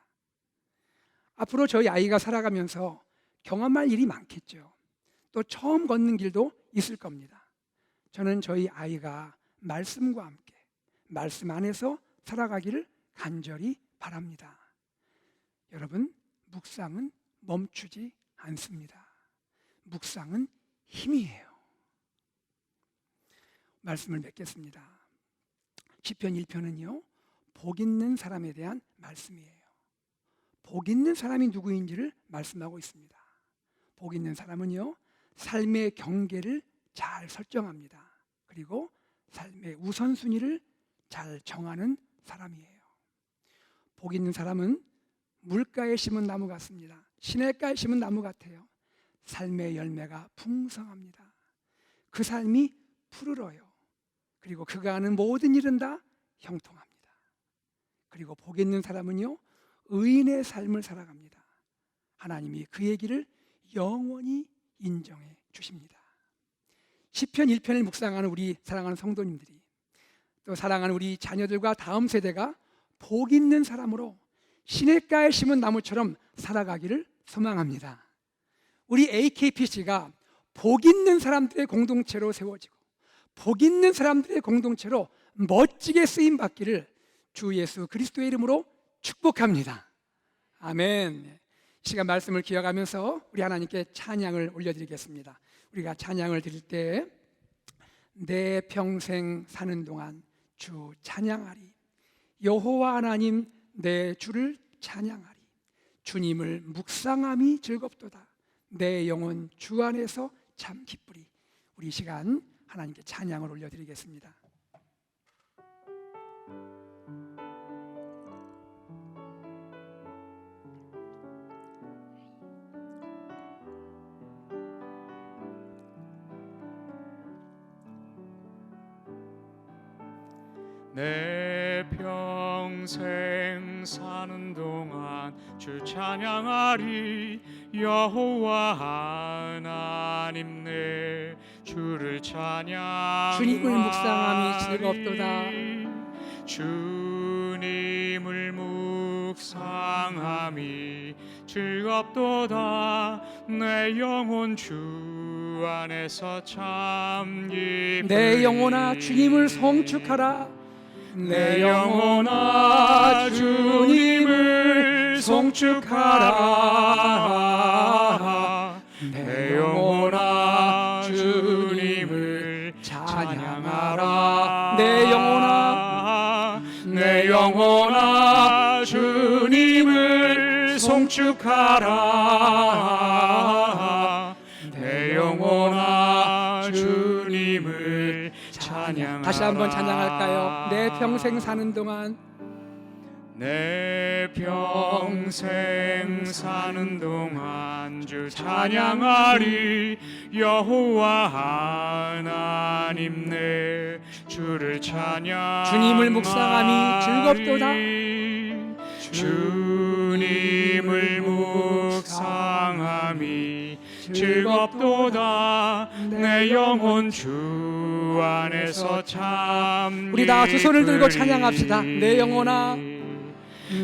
앞으로 저희 아이가 살아가면서 경험할 일이 많겠죠. 또 처음 걷는 길도 있을 겁니다. 저는 저희 아이가 말씀과 함께 말씀 안에서 살아가기를 간절히 바랍니다. 여러분, 묵상은 멈추지 않습니다. 묵상은 힘이에요. 말씀을 맺겠습니다. 시편 1편은요, 복 있는 사람에 대한 말씀이에요. 복 있는 사람이 누구인지를 말씀하고 있습니다. 복 있는 사람은요, 삶의 경계를 잘 설정합니다. 그리고 삶의 우선순위를 잘 정하는 사람이에요. 복 있는 사람은 물가에 심은 나무 같습니다. 시냇가에 심은 나무 같아요. 삶의 열매가 풍성합니다. 그 삶이 푸르러요. 그리고 그가 하는 모든 일은 다 형통합니다. 그리고 복 있는 사람은요, 의인의 삶을 살아갑니다. 하나님이 그의 길을 영원히 인정해 주십니다. 시편 1편을 묵상하는 우리 사랑하는 성도님들이, 또 사랑하는 우리 자녀들과 다음 세대가 복 있는 사람으로 시냇가에 심은 나무처럼 살아가기를 소망합니다. 우리 AKPC가 복 있는 사람들의 공동체로 세워지고 복 있는 사람들의 공동체로 멋지게 쓰임 받기를 주 예수 그리스도의 이름으로 축복합니다. 아멘. 이 시간 말씀을 기억하면서 우리 하나님께 찬양을 올려드리겠습니다. 우리가 찬양을 드릴 때 내 평생 사는 동안 주 찬양하리, 여호와 하나님 내 주를 찬양하리, 주님을 묵상함이 즐겁도다, 내 영혼 주 안에서 참 기쁘리. 우리 이 시간 하나님께 찬양을 올려드리겠습니다. 내 평생 사는 동안 주 찬양하리, 여호와 하나님 내 주를 찬양하리. 주님을 묵상함이 즐겁도다. 주님을 묵상함이 즐겁도다. 내 영혼 주 안에서 참 기쁘리. 내 영혼아 주님을 송축하라. 내 영혼아 주님을 송축하라. 내 영혼아 주님을 찬양하라. 내 영혼아, 내 영혼아 주님을 송축하라. 내 영혼아 주님을 찬양하라. 다시 한번 찬양할까요? 내 평생 사는 동안, 내 평생 사는 동안 주 찬양하리, 여호와 하나님 내 주를 찬양하리. 주님을 묵상함이 즐겁도다. 주님을 묵상함이 즐겁도다. 내 영혼 주 안에서 참 우리 다 두 손을 들고 기쁘리. 찬양합시다. 내 영혼아,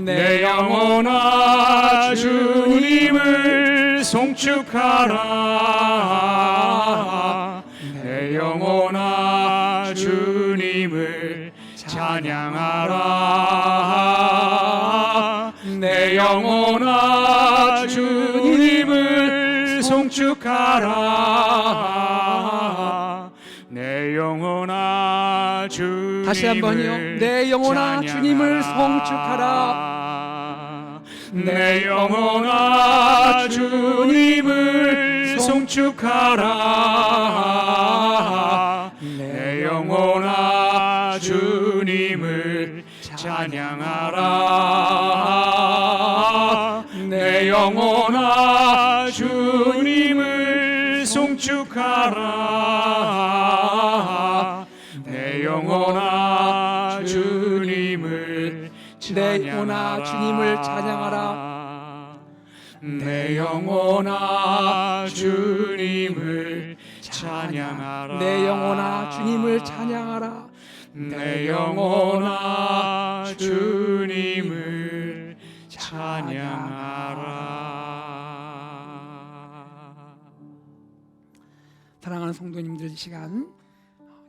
내 영혼아 주님을 송축하라. 내 영혼아 주님을 찬양하라. 내 영혼아 주님을 송축하라. 내 영혼아 주님을 다시 한번요. 내 영혼아 주님을 송축하라. 내 영혼아 주님을 송축하라. 내 영혼아 주님을 찬양하라. 내 영혼아 주님을 송축하라. 내 영혼아 주님을 내 영혼아 주님을 찬양하라. 내 영혼아 주님을 찬양하라. 내 영혼아 주님을 찬양하라. 내 영혼아 주님을 찬양하라. 사랑하는 성도님들, 이 시간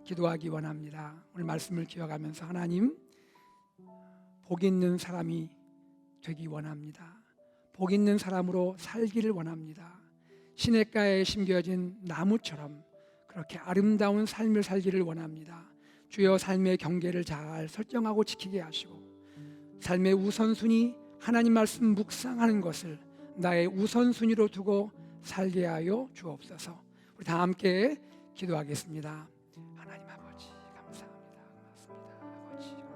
기도하기 원합니다. 오늘 말씀을 기억하면서 하나님, 복 있는 사람이 되기 원합니다. 복 있는 사람으로 살기를 원합니다. 시냇가에 심겨진 나무처럼 그렇게 아름다운 삶을 살기를 원합니다. 주여 삶의 경계를 잘 설정하고 지키게 하시고 삶의 우선순위 하나님 말씀 묵상하는 것을 나의 우선순위로 두고 살게 하여 주옵소서. 우리 다 함께 기도하겠습니다. 하나님 아버지 감사합니다. 고맙습니다.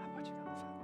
아버지 고맙습니다. 아버지 감사합니다.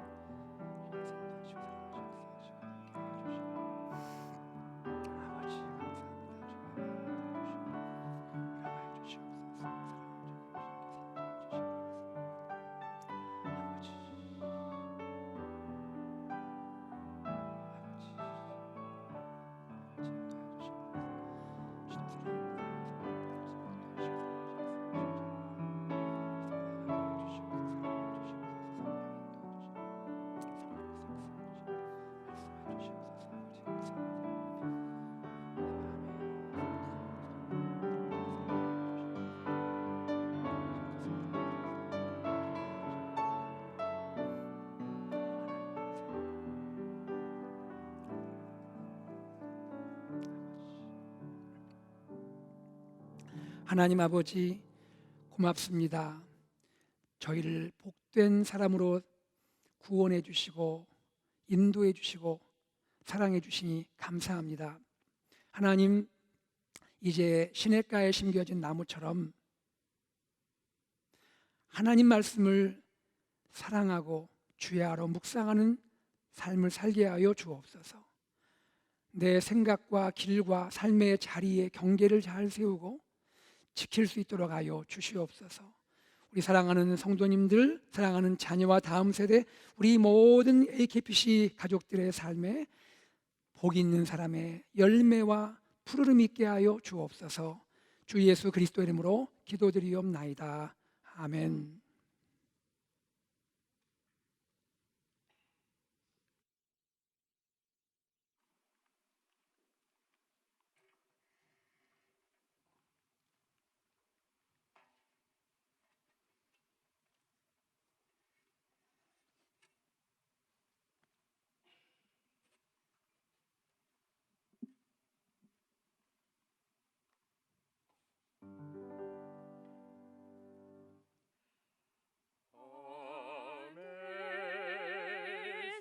하나님 아버지 고맙습니다. 저희를 복된 사람으로 구원해 주시고 인도해 주시고 사랑해 주시니 감사합니다. 하나님, 이제 시냇가에 심겨진 나무처럼 하나님 말씀을 사랑하고 주야로 묵상하는 삶을 살게 하여 주옵소서. 내 생각과 길과 삶의 자리에 경계를 잘 세우고 지킬 수 있도록 하여 주시옵소서. 우리 사랑하는 성도님들, 사랑하는 자녀와 다음 세대, 우리 모든 AKPC 가족들의 삶에 복 있는 사람의 열매와 푸르름 있게 하여 주옵소서. 주 예수 그리스도 이름으로 기도드리옵나이다. 아멘.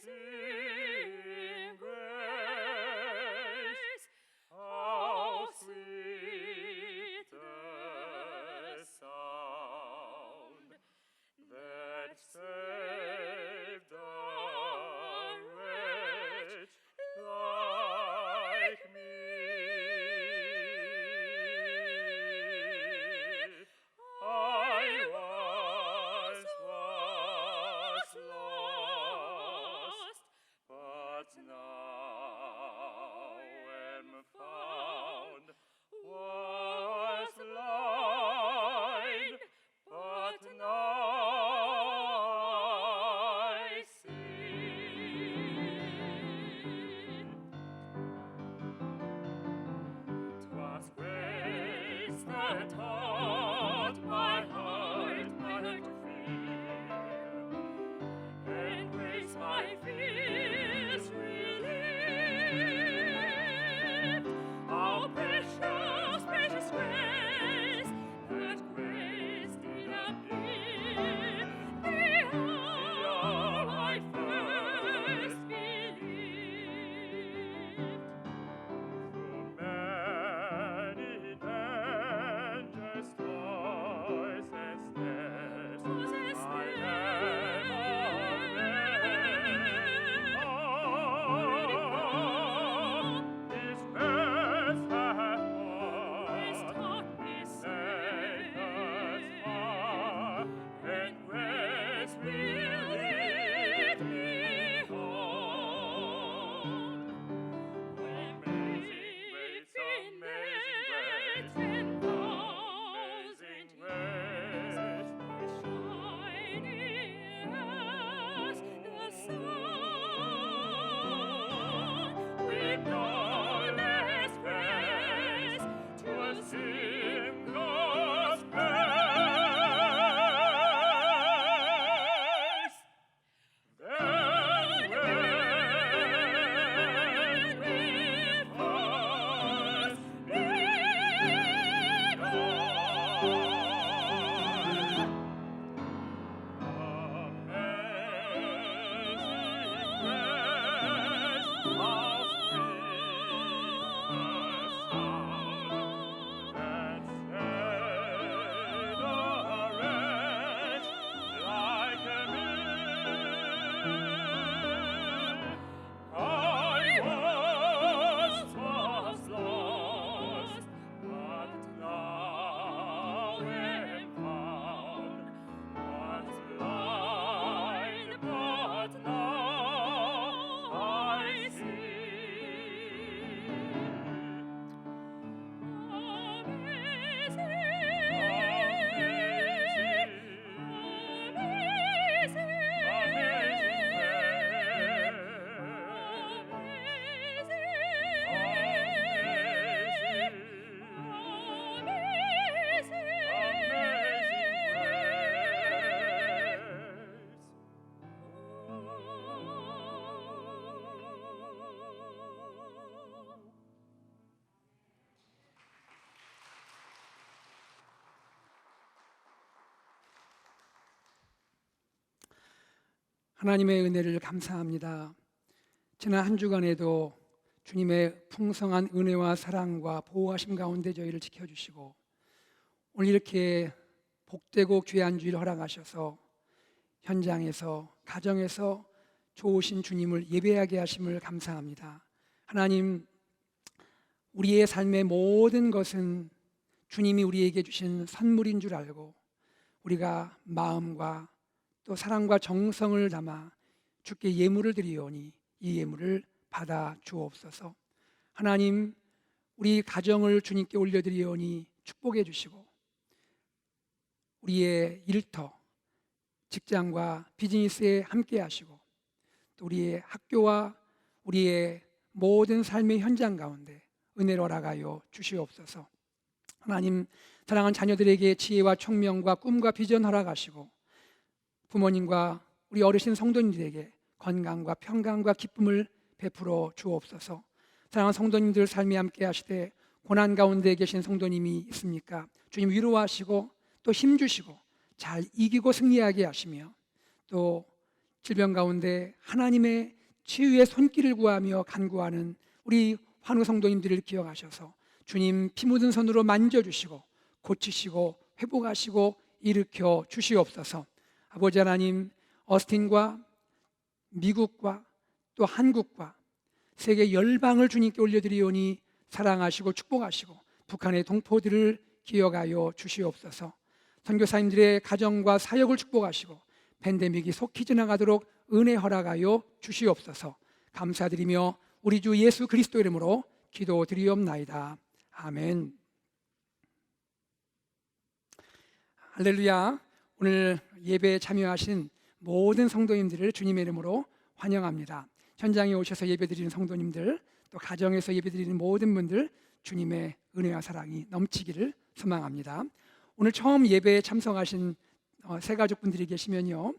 Amazing grace, how sweet the sound that saved a wretch like me. I was lost, but now am found. Was blind, but now I see. 'Twas grace that taught my heart to fear, and grace my fears relieved. How precious, precious grace, that grace did appear the hour I first believed. Through many dangers 하나님의 은혜를 감사합니다. 지난 한 주간에도 주님의 풍성한 은혜와 사랑과 보호하심 가운데 저희를 지켜주시고 오늘 이렇게 복되고 귀한 주일 허락하셔서 현장에서 가정에서 좋으신 주님을 예배하게 하심을 감사합니다. 하나님, 우리의 삶의 모든 것은 주님이 우리에게 주신 선물인 줄 알고 우리가 마음과 또 사랑과 정성을 담아 주께 예물을 드리오니 이 예물을 받아 주옵소서. 하나님, 우리 가정을 주님께 올려드리오니 축복해 주시고 우리의 일터, 직장과 비즈니스에 함께 하시고 또 우리의 학교와 우리의 모든 삶의 현장 가운데 은혜로 허락하여 주시옵소서. 하나님, 사랑하는 자녀들에게 지혜와 총명과 꿈과 비전 허락하시고 부모님과 우리 어르신 성도님들에게 건강과 평강과 기쁨을 베풀어 주옵소서. 사랑하는 성도님들 삶에 함께 하시되 고난 가운데 계신 성도님이 있습니까? 주님 위로하시고 또 힘주시고 잘 이기고 승리하게 하시며 또 질병 가운데 하나님의 치유의 손길을 구하며 간구하는 우리 환우 성도님들을 기억하셔서 주님 피 묻은 손으로 만져주시고 고치시고 회복하시고 일으켜 주시옵소서. 아버지 하나님, 어스틴과 미국과 또 한국과 세계 열방을 주님께 올려드리오니 사랑하시고 축복하시고 북한의 동포들을 기억하여 주시옵소서. 선교사님들의 가정과 사역을 축복하시고 팬데믹이 속히 지나가도록 은혜 허락하여 주시옵소서. 감사드리며 우리 주 예수 그리스도 이름으로 기도드리옵나이다. 아멘. 할렐루야. 오늘 예배에 참여하신 모든 성도님들을 주님의 이름으로 환영합니다. 현장에 오셔서 예배드리는 성도님들, 또 가정에서 예배드리는 모든 분들 주님의 은혜와 사랑이 넘치기를 소망합니다. 오늘 처음 예배에 참석하신 새가족분들이 계시면요,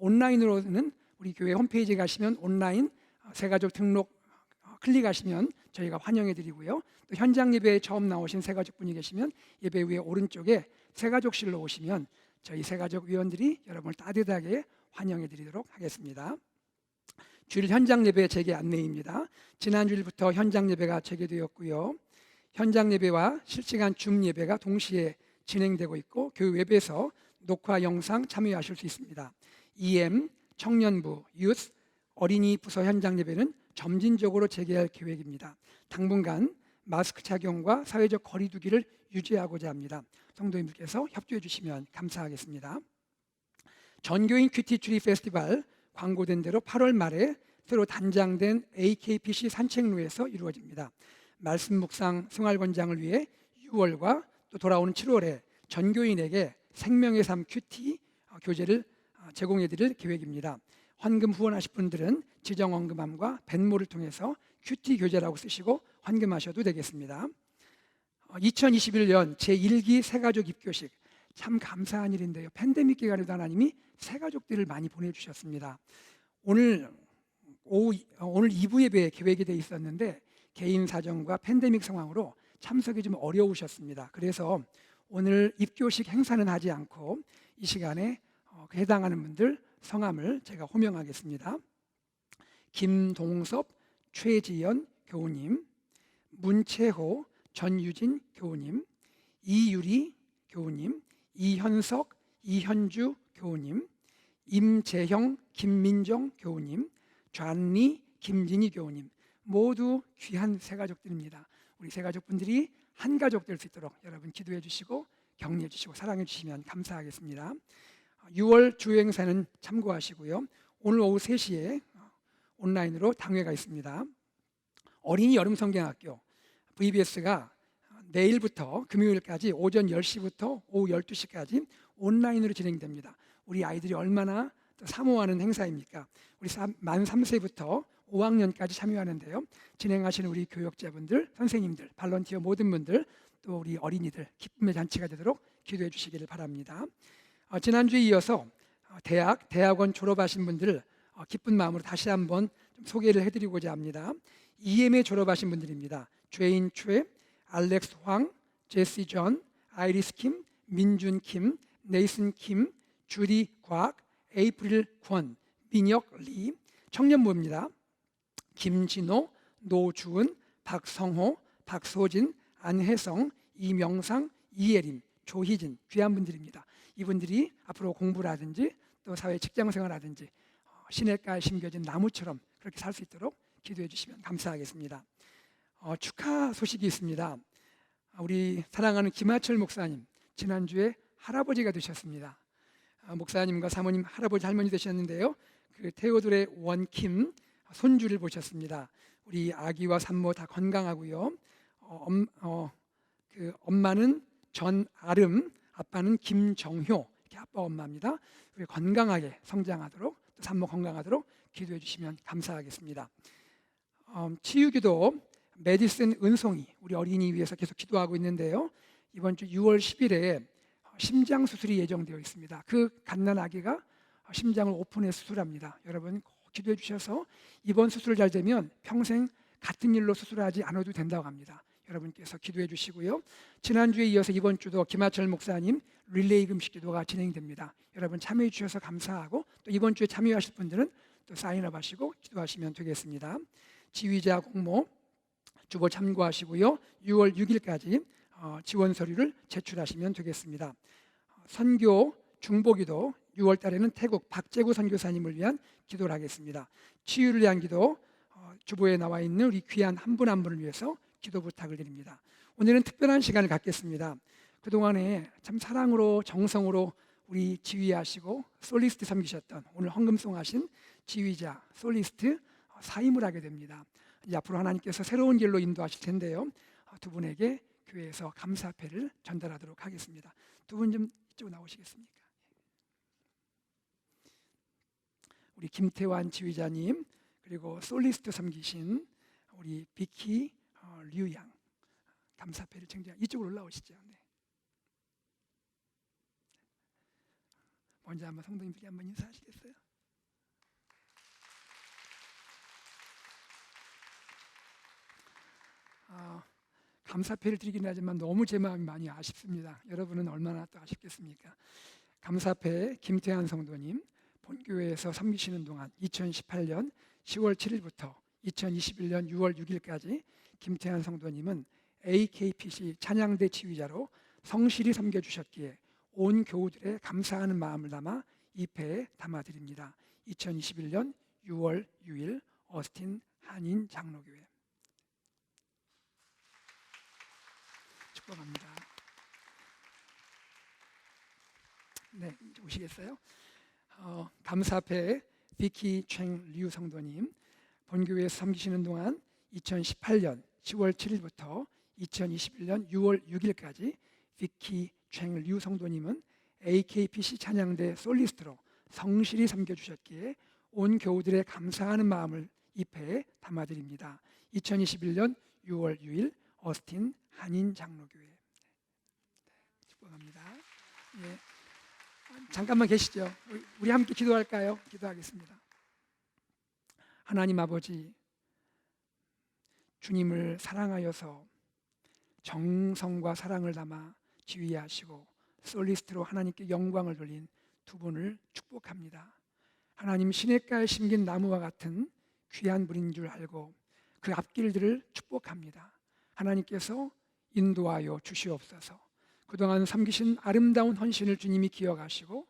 온라인으로는 우리 교회 홈페이지에 가시면 온라인 새가족 등록 클릭하시면 저희가 환영해드리고요, 또 현장 예배에 처음 나오신 새가족분이 계시면 예배 위에 오른쪽에 새가족실로 오시면 저희 새가족 위원들이 여러분을 따뜻하게 환영해드리도록 하겠습니다. 주일 현장 예배 재개 안내입니다. 지난 주일부터 현장 예배가 재개되었고요, 현장 예배와 실시간 줌 예배가 동시에 진행되고 있고 교회 웹에서 녹화 영상 참여하실 수 있습니다. EM, 청년부, 유스, 어린이 부서 현장 예배는 점진적으로 재개할 계획입니다. 당분간 마스크 착용과 사회적 거리 두기를 유지하고자 합니다. 성도님들께서 협조해 주시면 감사하겠습니다. 전교인 큐티 트리 페스티벌 광고된 대로 8월 말에 새로 단장된 AKPC 산책로에서 이루어집니다. 말씀 묵상 생활권장을 위해 6월과 또 돌아오는 7월에 전교인에게 생명의 삶 큐티 교재를 제공해 드릴 계획입니다. 헌금 후원하실 분들은 지정 헌금함과 벤모를 통해서 큐티 교재라고 쓰시고 헌금하셔도 되겠습니다. 2021년 제1기 새가족 입교식, 참 감사한 일인데요, 팬데믹 기간에도 하나님이 새가족들을 많이 보내주셨습니다. 오늘 2부 예배 계획이 돼 있었는데 개인 사정과 팬데믹 상황으로 참석이 좀 어려우셨습니다. 그래서 오늘 입교식 행사는 하지 않고 이 시간에 해당하는 분들 성함을 제가 호명하겠습니다. 김동섭, 최지연 교우님, 문채호, 전유진 교우님, 이유리 교우님, 이현석, 이현주 교우님, 임재형, 김민정 교우님, 좌니, 김진희 교우님, 모두 귀한 새가족들입니다. 우리 새가족분들이 한 가족 될 수 있도록 여러분 기도해 주시고 격려해 주시고 사랑해 주시면 감사하겠습니다. 6월 주요 행사는 참고하시고요, 오늘 오후 3시에 온라인으로 당회가 있습니다. 어린이 여름성경학교 VBS가 내일부터 금요일까지 오전 10시부터 오후 12시까지 온라인으로 진행됩니다. 우리 아이들이 얼마나 사모하는 행사입니까? 우리 만 3세부터 5학년까지 참여하는데요, 진행하시는 우리 교역자분들, 선생님들, 발런티어 모든 분들, 또 우리 어린이들 기쁨의 잔치가 되도록 기도해 주시기를 바랍니다. 지난주에 이어서 대학원 졸업하신 분들을 기쁜 마음으로 다시 한번 좀 소개를 해드리고자 합니다. EM에 졸업하신 분들입니다. 죄인 최, 알렉스 황, 제시 존, 아이리스 킴, 민준 킴, 네이슨 킴, 주디 곽, 에이프릴 권, 민혁리. 청년부입니다. 김진호, 노주은, 박성호, 박소진, 안혜성, 이명상, 이예림, 조희진, 귀한 분들입니다. 이분들이 앞으로 공부라든지 또 사회 직장생활하든지 시냇가에 심겨진 나무처럼 그렇게 살 수 있도록 기도해 주시면 감사하겠습니다. 축하 소식이 있습니다. 우리 사랑하는 김하철 목사님, 지난주에 할아버지가 되셨습니다. 목사님과 사모님 할아버지 할머니 되셨는데요, 그 테오돌의 원킴 손주를 보셨습니다. 우리 아기와 산모 다 건강하고요. 그 엄마는 전아름, 아빠는 김정효, 이렇게 아빠 엄마입니다. 우리 건강하게 성장하도록, 또 산모 건강하도록 기도해 주시면 감사하겠습니다. 치유기도 메디슨 은송이 우리 어린이 위해서 계속 기도하고 있는데요, 이번 주 6월 10일에 심장 수술이 예정되어 있습니다. 그 갓난 아기가 심장을 오픈해 수술합니다. 여러분 꼭 기도해 주셔서 이번 수술 잘 되면 평생 같은 일로 수술하지 않아도 된다고 합니다. 여러분께서 기도해 주시고요. 지난주에 이어서 이번 주도 김하철 목사님 릴레이 금식 기도가 진행됩니다. 여러분 참여해 주셔서 감사하고, 또 이번 주에 참여하실 분들은 또 사인업 하시고 기도하시면 되겠습니다. 지휘자 공모 주보 참고하시고요. 6월 6일까지 지원 서류를 제출하시면 되겠습니다. 선교 중보기도 6월 달에는 태국 박재구 선교사님을 위한 기도를 하겠습니다. 치유를 위한 기도 주보에 나와 있는 우리 귀한 한 분 한 분을 위해서 기도 부탁을 드립니다. 오늘은 특별한 시간을 갖겠습니다. 그동안에 참 사랑으로 정성으로 우리 지휘하시고 솔리스트 섬기셨던, 오늘 헌금송 하신 지휘자 솔리스트 사임을 하게 됩니다. 이제 앞으로 하나님께서 새로운 길로 인도하실 텐데요, 두 분에게 교회에서 감사패를 전달하도록 하겠습니다. 두 분 좀 이쪽으로 나오시겠습니까? 우리 김태환 지휘자님, 그리고 솔리스트 섬기신 우리 비키 류양, 감사패를 챙겨 이쪽으로 올라오시죠. 네. 먼저 한번 성도님들께 한번 인사하시겠어요? 감사패를 드리긴 하지만 너무 제 마음이 많이 아쉽습니다. 여러분은 얼마나 또 아쉽겠습니까? 감사패 김태환 성도님, 본교회에서 섬기시는 동안 2018년 10월 7일부터 2021년 6월 6일까지 김태환 성도님은 AKPC 찬양대 지휘자로 성실히 섬겨주셨기에 온 교우들의 감사하는 마음을 담아 이 패에 담아드립니다. 2021년 6월 6일 어스틴 한인 장로교회. 축복합니다. 네, 이제 오시겠어요? 감사패 비키 챙류 성도님, 본교회에서 섬기시는 동안 2018년 10월 7일부터 2021년 6월 6일까지 비키 챙류 성도님은 AKPC 찬양대 솔리스트로 성실히 섬겨주셨기에 온 교우들의 감사하는 마음을 이 패에 담아드립니다. 2021년 6월 6일 어스틴 한인 장로교회. 축복합니다. 예. 잠깐만 계시죠. 우리 함께 기도할까요? 기도하겠습니다. 하나님 아버지, 주님을 사랑하여서 정성과 사랑을 담아 지휘하시고 솔리스트로 하나님께 영광을 돌린 두 분을 축복합니다. 하나님, 시냇가에 심긴 나무와 같은 귀한 분인 줄 알고 그 앞길들을 축복합니다. 하나님께서 인도하여 주시옵소서. 그동안 섬기신 아름다운 헌신을 주님이 기억하시고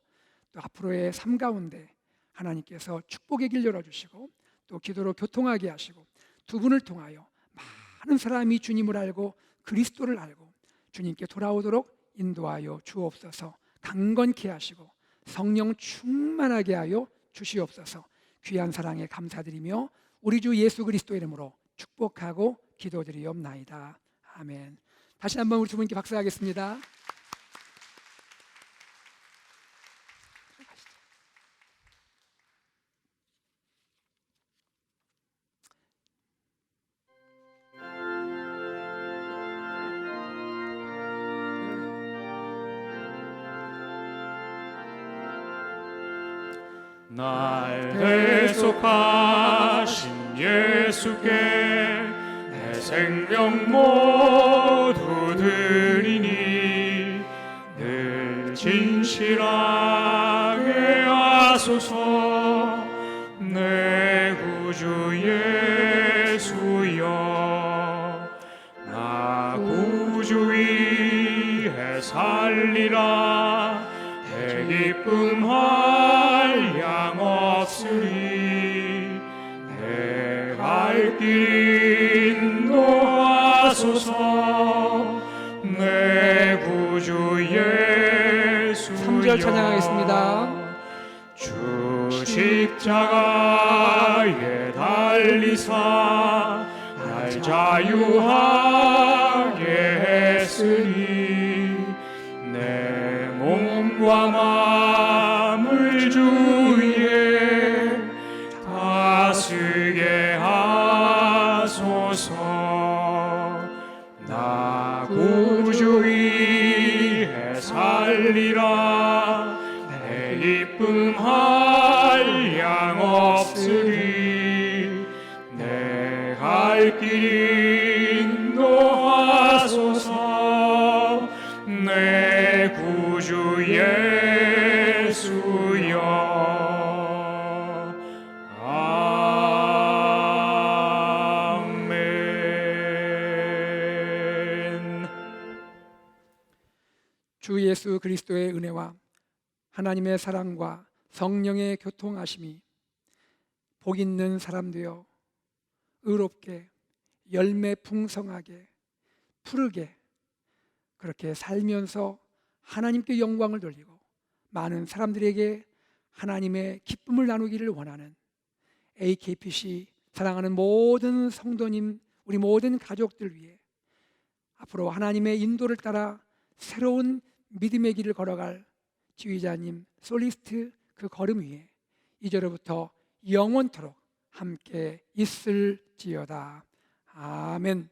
또 앞으로의 삶 가운데 하나님께서 축복의 길 열어주시고 또 기도로 교통하게 하시고 두 분을 통하여 많은 사람이 주님을 알고 그리스도를 알고 주님께 돌아오도록 인도하여 주옵소서. 강건케 하시고 성령 충만하게 하여 주시옵소서. 귀한 사랑에 감사드리며 우리 주 예수 그리스도 이름으로 축복하고 기도드리옵나이다. 아멘. 다시 한번 우리 두 분께 박수하겠습니다. 날 대속하신 예수께 내 생명 모두 드리니 늘 진실하게 하소서. 예수여 나 구주 위에 살리라 대기쁨할 양 없으리 내 갈 길 인도하소서 내 구주 예수여 3절 찬양하겠습니다. 주 십자가에 달리사 날 자유하게 했으니 내 몸과 마음을 주위에 다스게 하소서 나 구주 위에 살리라 내 기쁨할 양 없으리 내 갈 길 인도하소서 내 구주 예수여 아멘. 주 예수 그리스도의 은혜와 하나님의 사랑과 성령의 교통하심이 복 있는 사람 되어 의롭게 열매 풍성하게 푸르게 그렇게 살면서 하나님께 영광을 돌리고 많은 사람들에게 하나님의 기쁨을 나누기를 원하는 AKPC 사랑하는 모든 성도님, 우리 모든 가족들 위해 앞으로 하나님의 인도를 따라 새로운 믿음의 길을 걸어갈 지휘자님, 솔리스트 그 걸음 위에 이제로부터 영원토록 함께 있을지어다. 아멘.